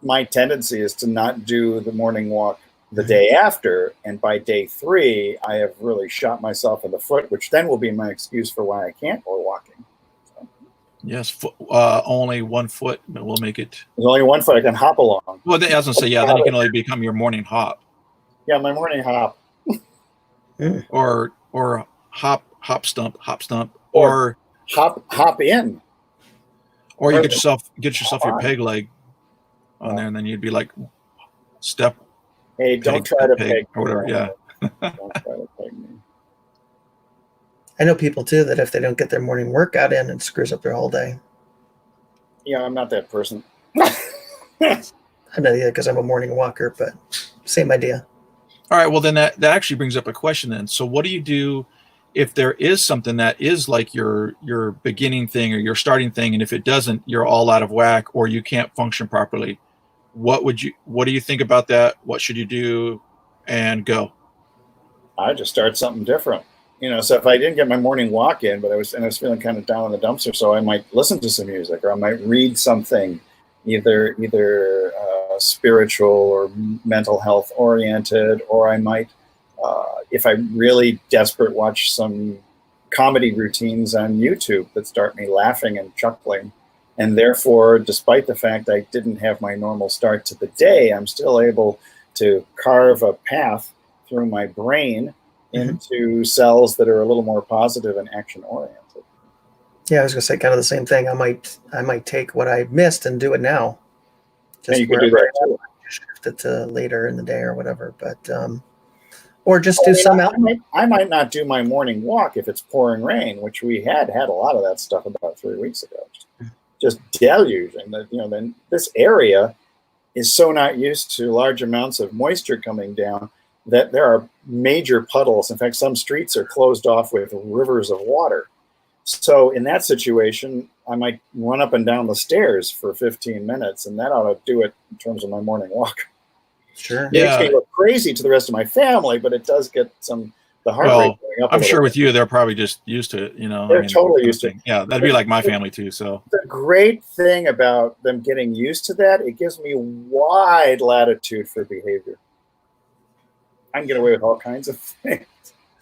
my tendency is to not do the morning walk the day after, and by day 3, I have really shot myself in the foot, which then will be my excuse for why I can't go walking. So. Yes, only 1 foot will make it. There's only 1 foot I can hop along. Well, I was gonna say, then you can only become your morning hop. Yeah, my morning hop. or hop stump, or hop in. Or you get yourself your peg leg on there, and then you'd be like, step. Hey, don't try to peg or whatever. Yeah. Don't try to peg me. I know people too that if they don't get their morning workout in, it screws up their whole day. Yeah, I'm not that person. I'm not either, because I'm a morning walker, but same idea. All right. Well, then that actually brings up a question then. So what do you do if there is something that is like your beginning thing or your starting thing, and if it doesn't, you're all out of whack or you can't function properly? What do you think about that? What should you do? and go? I just start something different. So if I didn't get my morning walk in, but I was feeling kind of down in the dumpster, so I might listen to some music, or I might read something, either spiritual or mental health oriented, or I might, if I'm really desperate, watch some comedy routines on YouTube that start me laughing and chuckling. And therefore, despite the fact I didn't have my normal start to the day, I'm still able to carve a path through my brain into cells that are a little more positive and action oriented. Yeah, I was gonna say kind of the same thing. I might take what I missed and do it now. Just you could do that too. Shift it to later in the day or whatever, but or just do some out. I might not do my morning walk if it's pouring rain, which we had a lot of that stuff about 3 weeks ago. Just deluging. Then this area is so not used to large amounts of moisture coming down that there are major puddles. In fact, some streets are closed off with rivers of water. So in that situation, I might run up and down the stairs for 15 minutes, and that ought to do it in terms of my morning walk. Sure. It makes me look crazy to the rest of my family, but it does get the heart rate going up. I'm sure with you, they're probably just used to it. They're totally used to it. Yeah, that'd be like my family too. So the great thing about them getting used to that, it gives me wide latitude for behavior. I can get away with all kinds of things.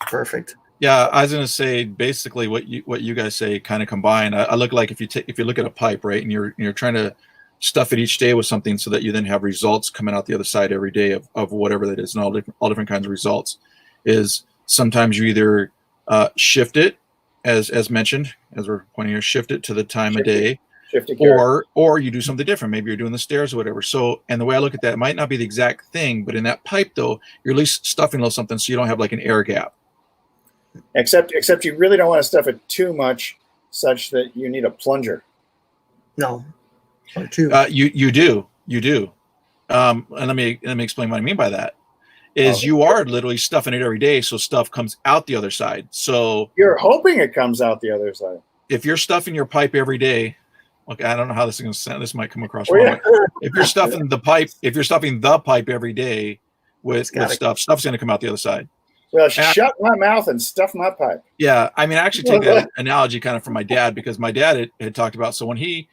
Perfect. Yeah, I was going to say basically what you guys say kind of combined. I look like if you look at a pipe, right, and you're trying to stuff it each day with something so that you then have results coming out the other side every day of whatever that is, and all different kinds of results. Is sometimes you either shift it, as mentioned, as we're pointing here, shift it to the time of day, or you do something different. Maybe you're doing the stairs or whatever. So, and the way I look at that, it might not be the exact thing, but in that pipe though, you're at least stuffing a little something so you don't have like an air gap. Except you really don't want to stuff it too much, such that you need a plunger. No, or two. You do. And let me explain what I mean by that. Is you are literally stuffing it every day, so stuff comes out the other side. So you're hoping it comes out the other side. If you're stuffing your pipe every day, okay, I don't know how this is going to sound. This might come across wrong. If you're stuffing the pipe every day with stuff's going to come out the other side. Well, shut my mouth and stuff my pipe. Yeah, I mean, I actually take that analogy kind of from my dad, because my dad had talked about, so when he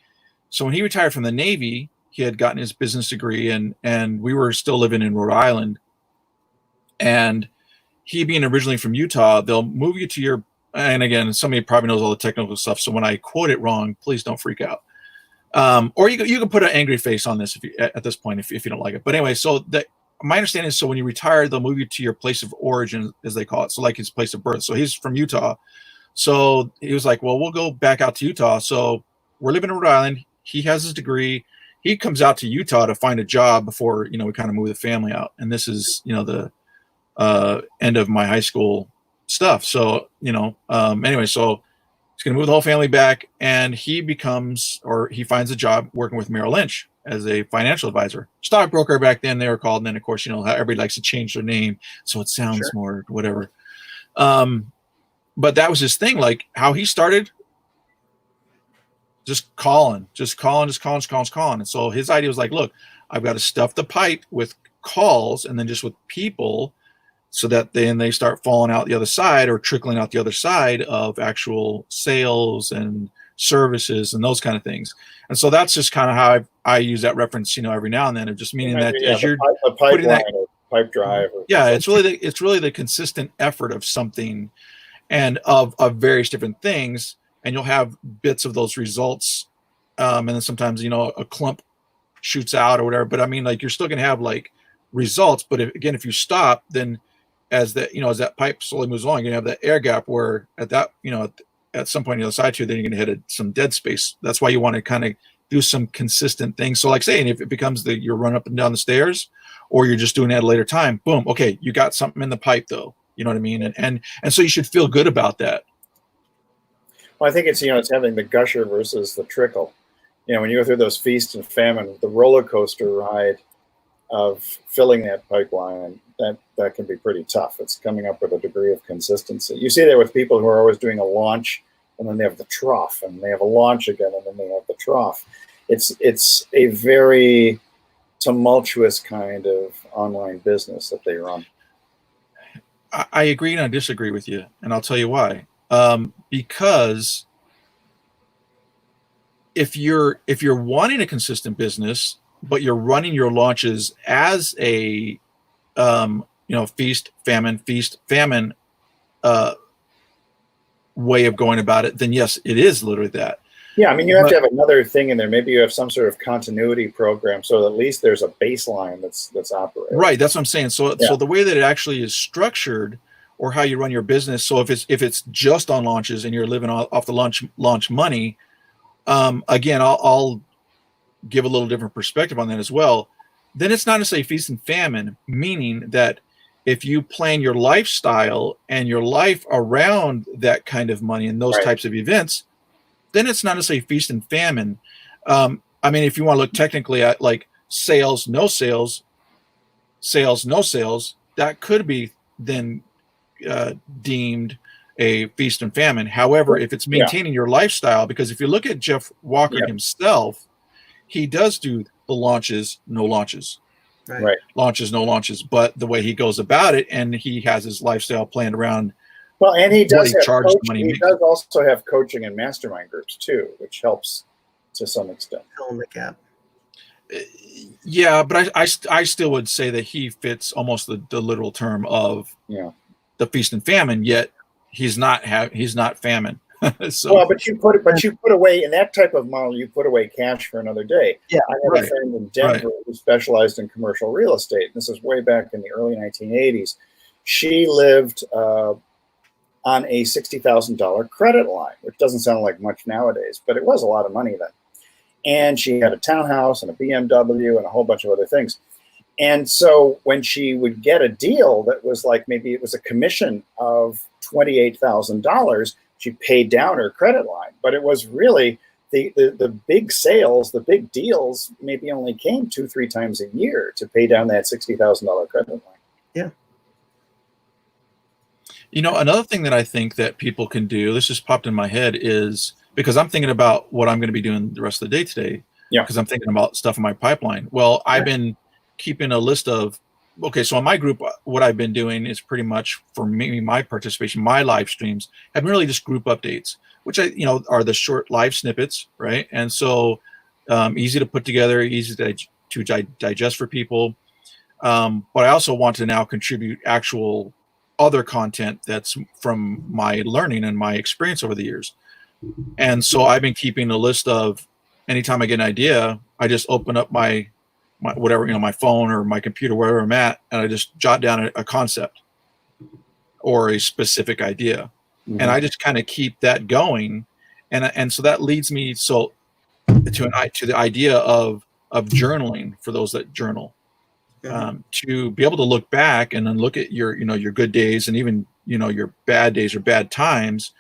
retired from the Navy, he had gotten his business degree, and we were still living in Rhode Island. And he being originally from Utah, they'll move you to your, and again, somebody probably knows all the technical stuff, so when I quote it wrong, please don't freak out. Or you can put an angry face on this at this point if you don't like it. But anyway, so my understanding is, so when you retire, they'll move you to your place of origin, as they call it. So like his place of birth. So he's from Utah. So he was like, well, we'll go back out to Utah. So we're living in Rhode Island. He has his degree. He comes out to Utah to find a job before, we kind of move the family out. And this is, the end of my high school stuff. So, anyway, so he's going to move the whole family back, and he finds a job working with Merrill Lynch as a financial advisor. Stockbroker back then they were called. And then of course, how everybody likes to change their name, so it sounds more whatever. But that was his thing, like how he started just calling. And so his idea was like, look, I've got to stuff the pipe with calls and then just with people, so that then they start falling out the other side, or trickling out the other side of actual sales and services and those kind of things. And so that's just kind of how I use that reference, every now and then, of just meaning that as you're putting that pipe drive. It's really the consistent effort of something, and of various different things, and you'll have bits of those results. And then sometimes, a clump shoots out or whatever, but I mean, like, you're still going to have like results. But if you stop, then as that pipe slowly moves along, you're going to have that air gap where at that, at some point on the other side too, then you're going to hit some dead space. That's why you want to kind of do some consistent things. So like saying, if it becomes you're running up and down the stairs, or you're just doing it at a later time, boom, okay, you got something in the pipe though. You know what I mean? And so you should feel good about that. Well, I think it's, it's having the gusher versus the trickle. When you go through those feast and famine, the roller coaster ride of filling that pipeline, that can be pretty tough. It's coming up with a degree of consistency. You see that with people who are always doing a launch, and then they have the trough, and they have a launch again, and then they have the trough. It's a very tumultuous kind of online business that they run. I agree and I disagree with you, and I'll tell you why. Because if you're wanting a consistent business, but you're running your launches as a feast famine way of going about it, then yes, it is literally that. Yeah, I mean, you have to have another thing in there. Maybe you have some sort of continuity program, so at least there's a baseline that's operating. Right, that's what I'm saying. So the way that it actually is structured, or how you run your business. So if it's just on launches and you're living off the launch money, again, I'll give a little different perspective on that as well. Then it's not necessarily feast and famine, meaning that if you plan your lifestyle and your life around that kind of money and those types of events, then it's not necessarily feast and famine. I mean, if you want to look technically at like sales, no sales, that could be then deemed a feast and famine. However, if it's maintaining your lifestyle, because if you look at Jeff Walker himself, he does do the launches, no launches. Right. Launches, no launches. But the way he goes about it, and he has his lifestyle planned around. Well, and he does money. He does also have coaching and mastermind groups too, which helps to some extent. Fill in the gap. Yeah, but I still would say that he fits almost the literal term of the feast and famine. Yet he's not famine. So, well, but you put away in that type of model. You put away cash for another day. Yeah, I had a friend in Denver who specialized in commercial real estate. This is way back in the early 1980s. She lived on a $60,000 credit line, which doesn't sound like much nowadays, but it was a lot of money then. And she had a townhouse and a BMW and a whole bunch of other things. And so when she would get a deal that was like, maybe it was a commission of $28,000, she paid down her credit line. But it was really the big sales, the big deals maybe only came 2-3 times a year to pay down that $60,000 credit line. Yeah. You know, another thing that I think that people can do, this just popped in my head, is because I'm thinking about what I'm going to be doing the rest of the day today. Yeah. Because I'm thinking about stuff in my pipeline. Well, I've been keeping a list of, so in my group, what I've been doing is pretty much for me, my participation, my live streams have been really just group updates, which are the short live snippets, right? And so easy to put together, easy to digest for people. But I also want to now contribute actual other content that's from my learning and my experience over the years. And so I've been keeping a list of, anytime I get an idea, I just open up my whatever, my phone or my computer, wherever I'm at, and I just jot down a concept or a specific idea. Mm-hmm. And I just kind of keep that going. And so that leads me to the idea of journaling for those that journal. To be able to look back and then look at your good days and even, your bad days or bad times.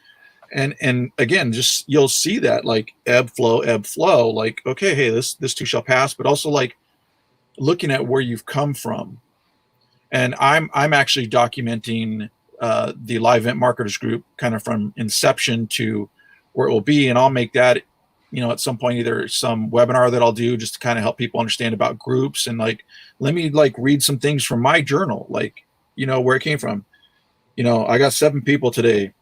And again, just, you'll see that like ebb flow, like, okay, hey, this too shall pass, but also like looking at where you've come from. And I'm actually documenting the Live Event Marketers Group kind of from inception to where it will be. And I'll make that, at some point, either some webinar that I'll do just to kind of help people understand about groups, and like, let me like read some things from my journal, like, where it came from. I got 7 people today.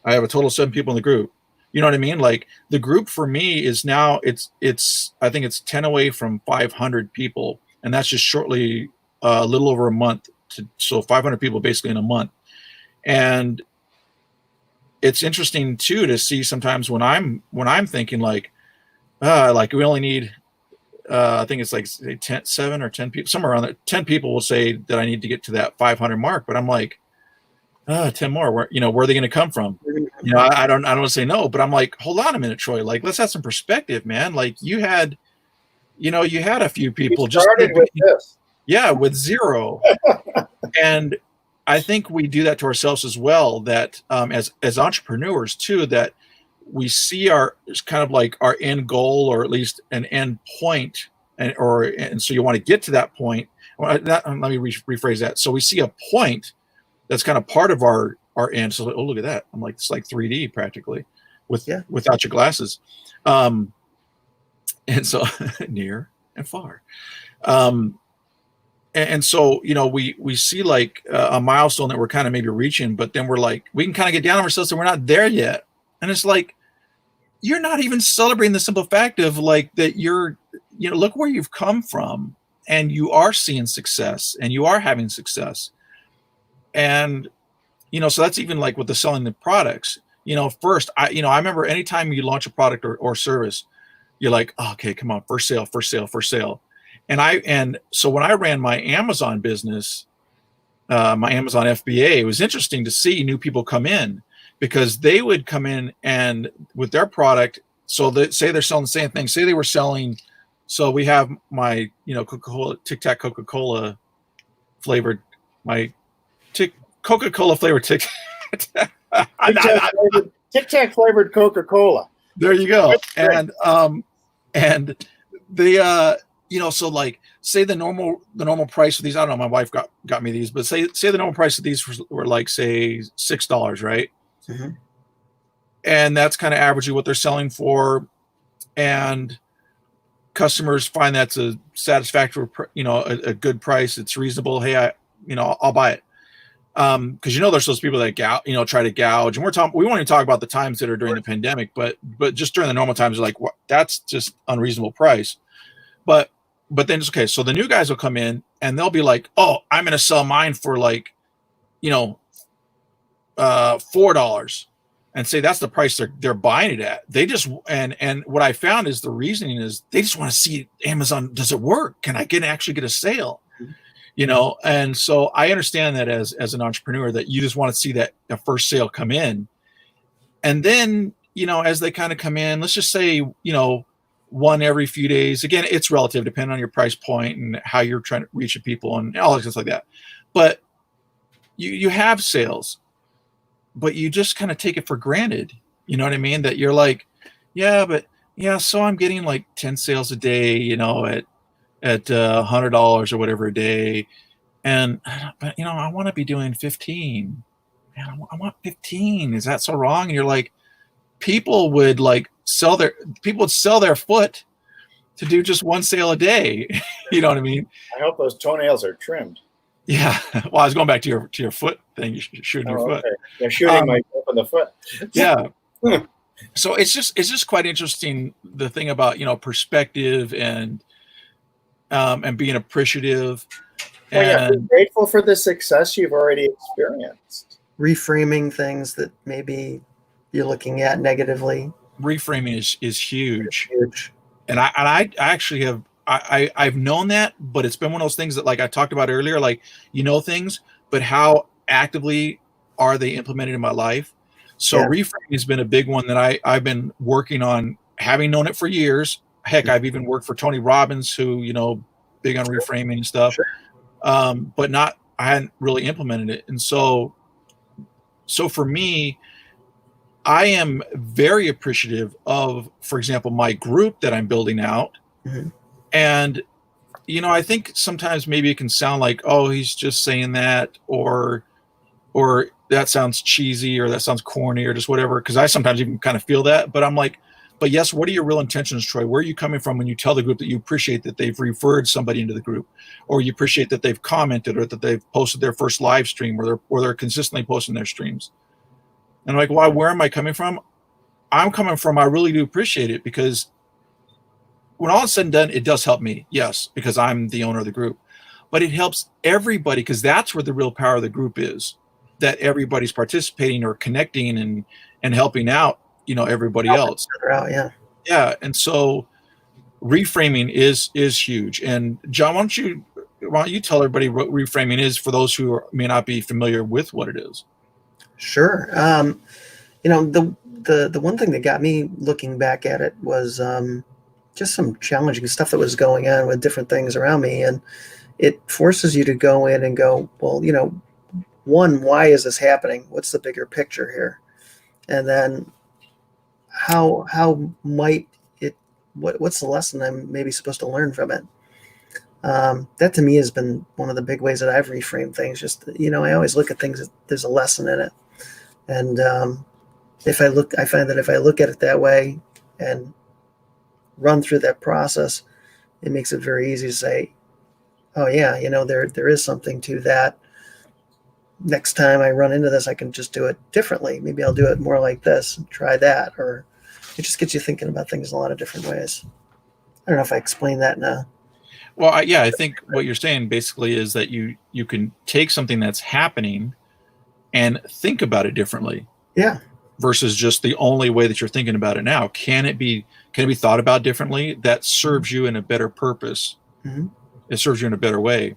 I have a total of 7 people in the group. You know what I mean? Like, the group for me is now I think it's 10 away from 500 people. And that's just shortly a little over a month. So 500 people basically in a month. And it's interesting too, to see sometimes when I'm thinking like we only need, I think it's like 7 or 10 people, somewhere around there. 10 people will say that I need to get to that 500 mark, but I'm like, 10 more, where are they going to come from? I don't want to say no, but I'm like, hold on a minute, Troy, like, let's have some perspective, man. Like, you had a few people just started with this. Yeah, with 0. And I think we do that to ourselves as well, that as entrepreneurs too, that we see it's kind of like our end goal, or at least an end point, and so you want to get to that point. Let me rephrase that. So we see a point that's kind of part of our end. So, oh, look at that. I'm like, it's like 3D practically without your glasses. And so near and far. And and so, we see like a milestone that we're kind of maybe reaching, but then we're like, we can kind of get down on ourselves and we're not there yet. And it's like, you're not even celebrating the simple fact of like that look where you've come from, and you are seeing success and you are having success. And, so that's even like with the selling the products, first, I remember anytime you launch a product or service, you're like, oh, okay, come on, first sale, first sale, first sale. And so when I ran my Amazon business, my Amazon FBA, it was interesting to see new people come in, because they would come in and with their product. So say they're selling the same thing. Say they were selling. So we have my, Coca-Cola, Tic Tac Coca-Cola flavored, my Coca-Cola flavored Tic Tic Tac flavored Coca-Cola. There you go. And the so like, say the normal price of these, I don't know, my wife got me these, but say the normal price of these were like, say $6, right? Mm-hmm. And that's kind of averagely what they're selling for. And customers find that's a satisfactory, a good price. It's reasonable. Hey, I'll buy it. Because there's those people that try to gouge, and we won't even talk about the times that are during the pandemic, but just during the normal times, like, what, that's just unreasonable price. But then it's okay. So the new guys will come in and they'll be like, oh, I'm going to sell mine for like, $4, and say that's the price they're buying it at. They just, and what I found is the reasoning is they just want to see Amazon, does it work? Can I actually get a sale? And so I understand that as an entrepreneur, that you just want to see that a first sale come in. And then, as they kind of come in, let's just say, one every few days. Again, it's relative, depending on your price point and how you're trying to reach the people and all things like that. But you have sales, but you just kind of take it for granted. You know what I mean? That you're like, so I'm getting like 10 sales a day, at $100 or whatever a day. But I want to be doing 15. Man, I want 15. Is that so wrong? And you're like, people would sell their foot to do just one sale a day. You know what I mean? I hope those toenails are trimmed. Yeah. Well, I was going back to your foot thing. You're shooting your foot. They're shooting myself in the foot. Yeah. So it's just quite interesting, the thing about, perspective and being appreciative. Well, be grateful for the success you've already experienced. Reframing things that maybe you're looking at negatively. Reframing is huge. Huge. And I actually have, I've known that, but it's been one of those things that, like I talked about earlier, like, things, but how actively are they implemented in my life? So reframing has been a big one that I've been working on, having known it for years. Heck, I've even worked for Tony Robbins, who, big on reframing and stuff. Sure. But I hadn't really implemented it. And so for me, I am very appreciative of, for example, my group that I'm building out. Mm-hmm. And, I think sometimes maybe it can sound like, oh, he's just saying that, or that sounds cheesy, or that sounds corny, or just whatever. Cause I sometimes even kind of feel that, but I'm like, but yes, what are your real intentions, Troy? Where are you coming from when you tell the group that you appreciate that they've referred somebody into the group, or you appreciate that they've commented, or that they've posted their first live stream, or they're consistently posting their streams? And I'm like, well, where am I coming from? I'm coming from, I really do appreciate it, because when all is said and done, it does help me. Yes, because I'm the owner of the group, but it helps everybody, because that's where the real power of the group is, that everybody's participating or connecting and helping out, everybody else. Out, yeah. Yeah. And so reframing is huge. And John, why don't you tell everybody what reframing is for those who may not be familiar with what it is? Sure. The one thing that got me looking back at it was just some challenging stuff that was going on with different things around me. And it forces you to go in and go, well, one, why is this happening? What's the bigger picture here? And then how might it, what's the lesson I'm maybe supposed to learn from it? That to me has been one of the big ways that I've reframed things. Just, I always look at things, there's a lesson in it. And I find that if I look at it that way and run through that process, it makes it very easy to say, oh yeah, there is something to that. Next time I run into this, I can just do it differently. Maybe I'll do it more like this and try that. Or it just gets you thinking about things in a lot of different ways. I don't know if I explained that now. Well, I think what you're saying basically is that you can take something that's happening and think about it differently. Yeah. Versus just the only way that you're thinking about it now. Can it be thought about differently? That serves you in a better purpose. Mm-hmm. It serves you in a better way.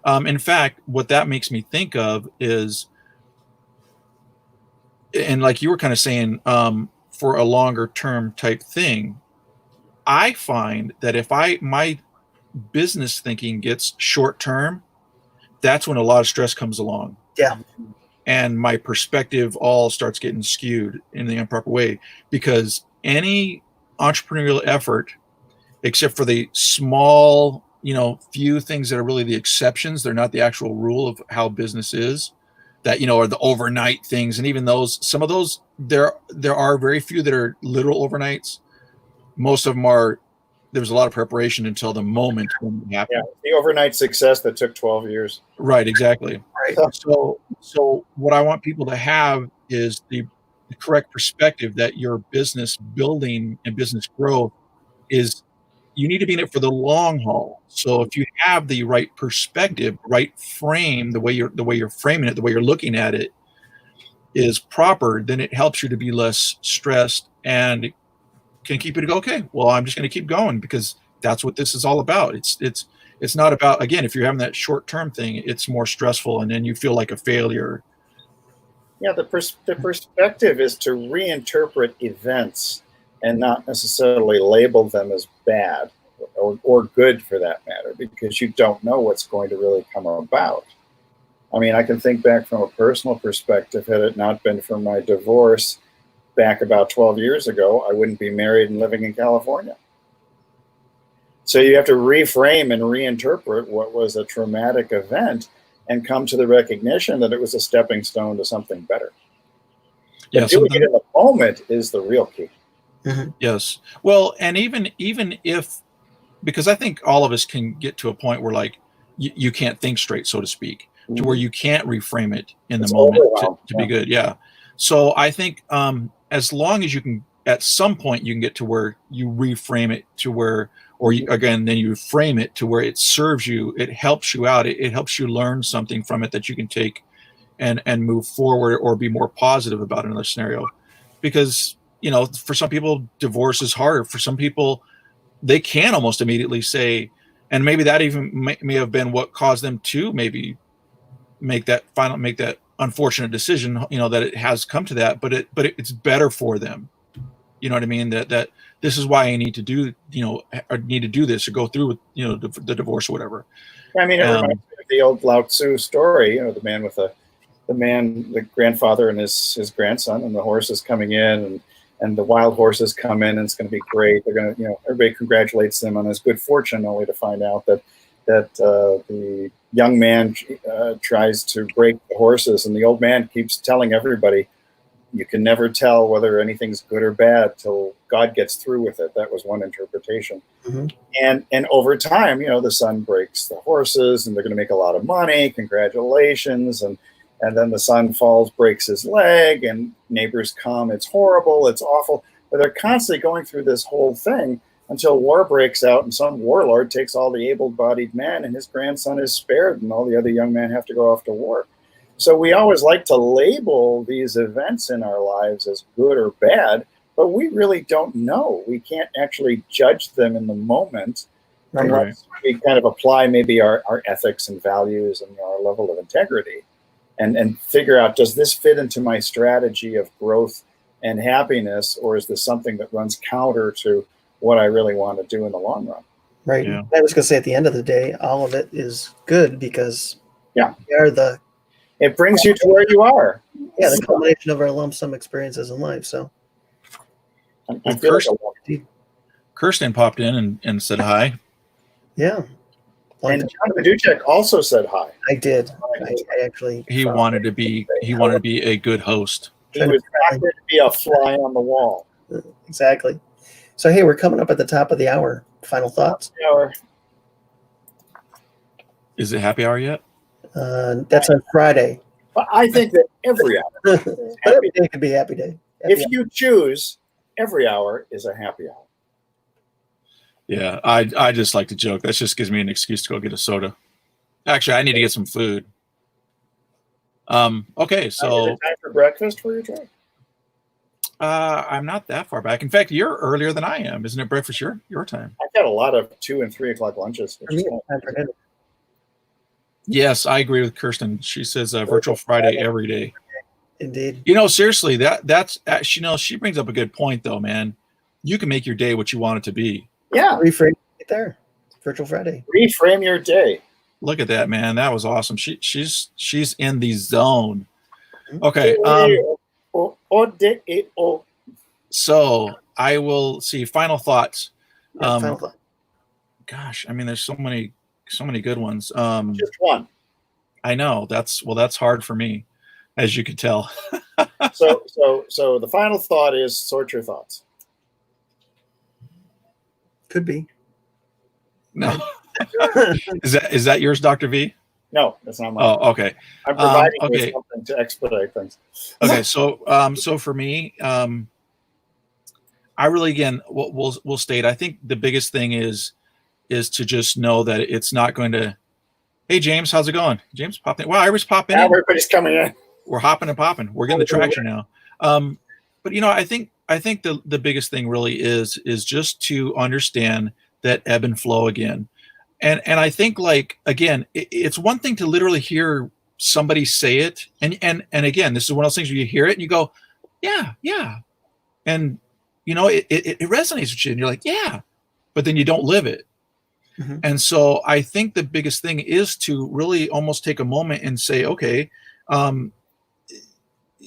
In fact, what that makes me think of is, and like you were kind of saying, for a longer term type thing, I find that if my business thinking gets short term, that's when a lot of stress comes along. Yeah. And my perspective all starts getting skewed in the improper way, because any entrepreneurial effort, except for the small, few things that are really the exceptions, they're not the actual rule of how business is, that, are the overnight things. And even those, some of those, there are very few that are literal overnights. Most of them are, there was a lot of preparation until the moment when it happened. Yeah, the overnight success that took 12 years. Right, exactly. Right. So what I want people to have is the correct perspective that your business building and business growth is, you need to be in it for the long haul. So if you have the right perspective, right frame, the way you're framing it, the way you're looking at it is proper, then it helps you to be less stressed and can keep it to go, okay, well, I'm just going to keep going because that's what this is all about. It's not about, again, if you're having that short-term thing, it's more stressful and then you feel like a failure. Yeah, the perspective is to reinterpret events and not necessarily label them as bad or good for that matter, because you don't know what's going to really come about. I mean, I can think back from a personal perspective. Had it not been for my divorce back about 12 years ago, I wouldn't be married and living in California. So you have to reframe and reinterpret what was a traumatic event and come to the recognition that it was a stepping stone to something better. Yeah, doing it in the moment is the real key. Mm-hmm. Yes. Well, and even if, because I think all of us can get to a point where like you can't think straight, so to speak, to where you can't reframe it in the moment to be good. Yeah. So I think as long as you can, at some point you can get to where you reframe it to where, then you frame it to where it serves you, it helps you out, it helps you learn something from it that you can take and move forward or be more positive about another scenario. Because, for some people, divorce is harder. For some people, they can almost immediately say, and maybe that even may have been what caused them to maybe make that unfortunate decision, that it has come to that, but it's better for them. You know what I mean? That this is why I need to do, or need to do this or go through with, the divorce or whatever. I mean, it reminds me of the old Lao Tzu story, the grandfather and his grandson, and the horses coming in, and the wild horses come in, and it's going to be great. They're going to, everybody congratulates them on his good fortune, only to find out that the young man tries to break the horses, and the old man keeps telling everybody, you can never tell whether anything's good or bad till God gets through with it. That was one interpretation. Mm-hmm. And over time, the son breaks the horses, and they're going to make a lot of money. Congratulations. And then the son falls, breaks his leg, and neighbors come. It's horrible. It's awful. But they're constantly going through this whole thing until war breaks out, and some warlord takes all the able-bodied men, and his grandson is spared, and all the other young men have to go off to war. So we always like to label these events in our lives as good or bad, but we really don't know. We can't actually judge them in the moment unless we kind of apply maybe our ethics and values and our level of integrity and figure out, does this fit into my strategy of growth and happiness, or is this something that runs counter to what I really want to do in the long run? Right. Yeah. I was going to say, at the end of the day, all of it is good because it brings you to where you are. Yeah, the combination of our lump sum experiences in life. So, Kirsten popped in and said hi. Yeah. And JohnPaduchak also said hi. I did. I actually. He wanted to be a good host. He was happy to be a fly on the wall. Exactly. So, hey, we're coming up at the top of the hour. Final thoughts? Is it happy hour yet? That's on Friday. But I think that every hour, But every day could be happy day. Happy if you choose, every hour is a happy hour. Yeah, I just like to joke. That just gives me an excuse to go get a soda. Actually, I need to get some food. Okay, Is so it time for breakfast for you, Troy? I'm not that far back. In fact, you're earlier than I am. Isn't it breakfast your time? I've got a lot of 2 and 3 o'clock lunches. For me, it's time for dinner. Yes, I agree with Kirsten. She says virtual Friday every day. Indeed. You know, seriously, that's she brings up a good point though, man. You can make your day what you want it to be. Yeah. Reframe it there. Virtual Friday. Reframe your day. Look at that, man. That was awesome. She's in the zone. Mm-hmm. Okay. Oh. So I will see. Final thoughts. Yeah, final thought. Gosh, I mean, there's so many good ones. Just one. I know that's hard for me, as you can tell. So the final thought is sort your thoughts. Could be. No. Is that yours, Dr. V? No, that's not mine. Oh, okay. I'm providing you with something to expedite things. Okay, so for me, I really, again, we'll state, I think the biggest thing is to just know that it's not going to. Hey, James, how's it going? James popped in. Wow, everybody's popping in. Everybody's coming in. We're hopping and popping. We're getting the traction now. But I think the biggest thing really is just to understand that ebb and flow again. And I think, like, again, it's one thing to literally hear somebody say it. And again, this is one of those things where you hear it and you go, yeah. And, it resonates with you and you're like, yeah, but then you don't live it. Mm-hmm. And so I think the biggest thing is to really almost take a moment and say, okay, I'm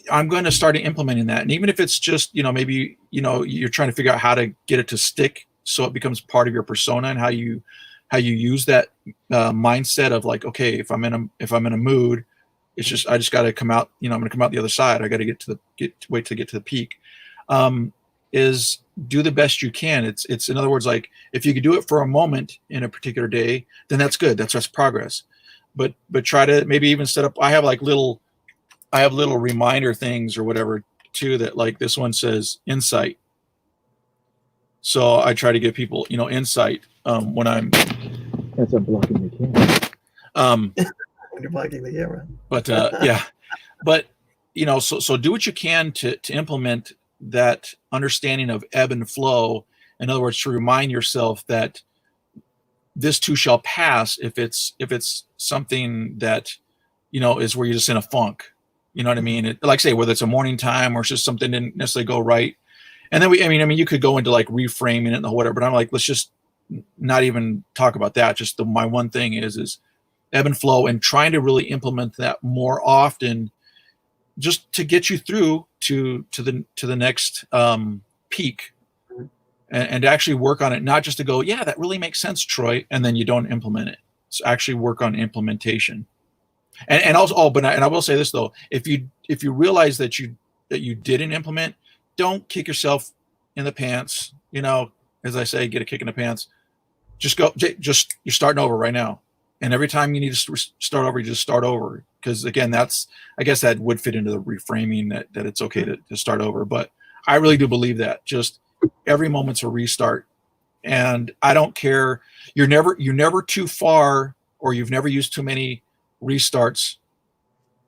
going to start implementing that. And even if it's just, maybe, you're trying to figure out how to get it to stick so it becomes part of your persona and how you use that mindset of like, okay, if I'm in a mood, it's just, I just got to come out, I'm going to come out the other side. I got to wait to get to the peak. Is do the best you can. It's in other words, like if you could do it for a moment in a particular day, then that's good. That's progress. But try to maybe even set up, I have little reminder things or whatever too, that like this one says insight. So I try to give people, insight when I'm. That's a blocking the camera. When you're blocking the camera. But yeah, but so do what you can to implement that understanding of ebb and flow. In other words, to remind yourself that this too shall pass. If it's something that is where you're just in a funk. You know what I mean? Like say whether it's a morning time or it's just something didn't necessarily go right. And then I mean, you could go into like reframing it and whatever, but I'm like, let's just not even talk about that. Just my one thing is ebb and flow, and trying to really implement that more often, just to get you through to the next peak, and to actually work on it, not just to go, yeah, that really makes sense, Troy, and then you don't implement it. So actually work on implementation. And also, and I will say this though, if you realize that you didn't implement, don't kick yourself in the pants. As I say, get a kick in the pants. Just you're starting over right now. And every time you need to start over, you just start over. Because again, I guess that would fit into the reframing that it's okay to start over. But I really do believe that just every moment's a restart. And I don't care. You're never too far, or you've never used too many restarts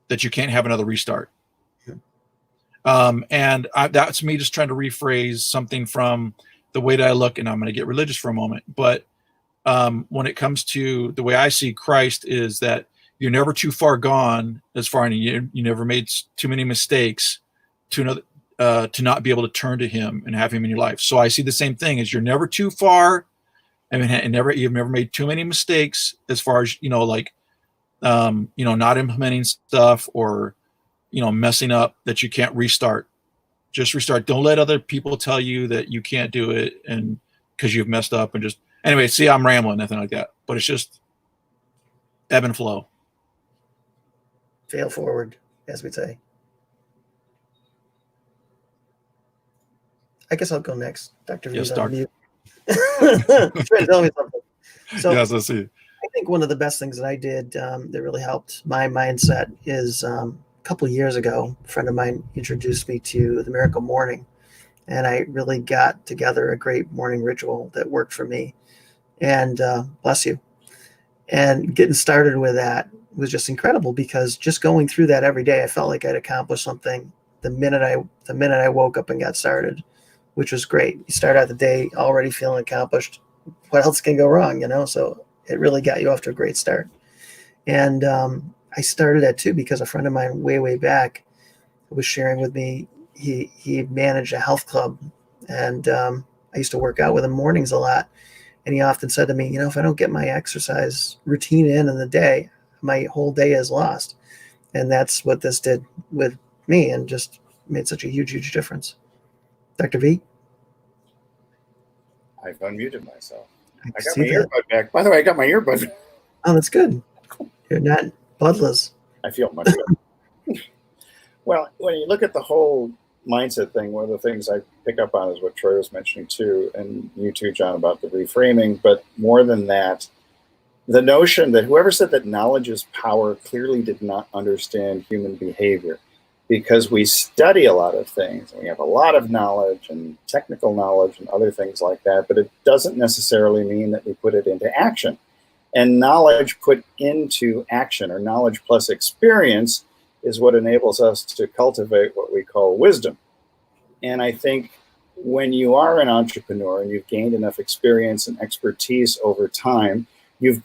that you can't have another restart. And that's me just trying to rephrase something from the way that I look, and I'm going to get religious for a moment. But when it comes to the way I see Christ, is that you're never too far gone as far, and you never made too many mistakes to not be able to turn to Him and have Him in your life. So I see the same thing as you're never too far. I mean, you've never made too many mistakes as far as not implementing stuff or messing up that you can't restart. Just restart. Don't let other people tell you that you can't do it, and because you've messed up, and just anyway. See, I'm rambling, nothing like that. But it's just ebb and flow. Fail forward, as we say. I guess I'll go next. Dr. Yes, V's on Doctor. mute. Try to tell me something. So yes, let's see. I think one of the best things that I did that really helped my mindset is a couple of years ago, a friend of mine introduced me to the Miracle Morning, and I really got together a great morning ritual that worked for me. And bless you. And getting started with that was just incredible, because just going through that every day, I felt like I'd accomplished something the minute I woke up and got started, which was great. You start out the day already feeling accomplished. What else can go wrong, So it really got you off to a great start. And I started that too because a friend of mine way back was sharing with me. He managed a health club, and I used to work out with him mornings a lot. And he often said to me, if I don't get my exercise routine in the day, my whole day is lost. And that's what this did with me, and just made such a huge difference. Dr. V? I've unmuted myself. I I got see my that. earbud back. By the way, I got my earbud. Oh, that's good. You're not bloodless. I feel much better. Well, when you look at the whole mindset thing, one of the things I pick up on is what Troy was mentioning too, and you too, John, about the reframing. But more than that, the notion that whoever said that knowledge is power clearly did not understand human behavior, because we study a lot of things and we have a lot of knowledge and technical knowledge and other things like that, but it doesn't necessarily mean that we put it into action. And knowledge put into action, or knowledge plus experience, is what enables us to cultivate what we call wisdom. And I think when you are an entrepreneur and you've gained enough experience and expertise over time, you've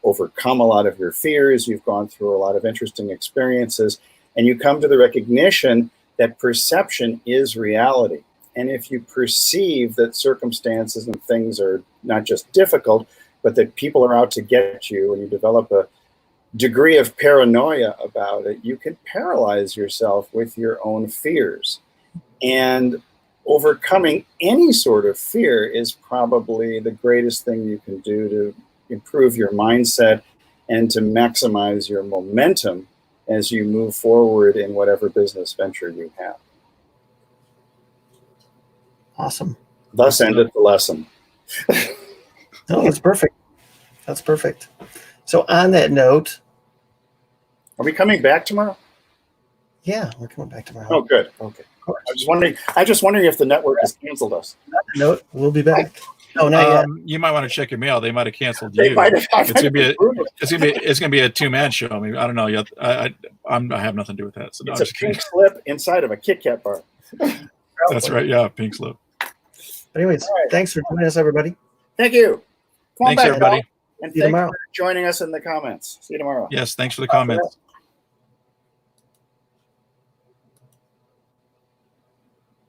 overcome a lot of your fears, you've gone through a lot of interesting experiences, and you come to the recognition that perception is reality. And if you perceive that circumstances and things are not just difficult, but that people are out to get you, and you develop a degree of paranoia about it, you can paralyze yourself with your own fears. And overcoming any sort of fear is probably the greatest thing you can do to improve your mindset and to maximize your momentum as you move forward in whatever business venture you have. Awesome. Thus endeth the lesson. No, that's perfect. That's perfect. So on that note, Are we coming back tomorrow? yeah, we're coming back tomorrow. Oh, good. Okay. Of course. I was just wondering if the network has canceled us. On that note, we'll be back. No, not yet. You might want to check your mail. They might have canceled They you. might have- It's gonna be a two-man show. I mean, I don't know. I have nothing to do with that. So no, It's I'm a just kidding. pink slip inside of a Kit Kat bar. That's right. Yeah, pink slip. But anyways, All right. thanks for joining us, everybody. Thank you. Come on Thanks, back, everybody. y'all. And See you thanks tomorrow. for joining us in the comments. See you tomorrow. Yes, thanks for the comments.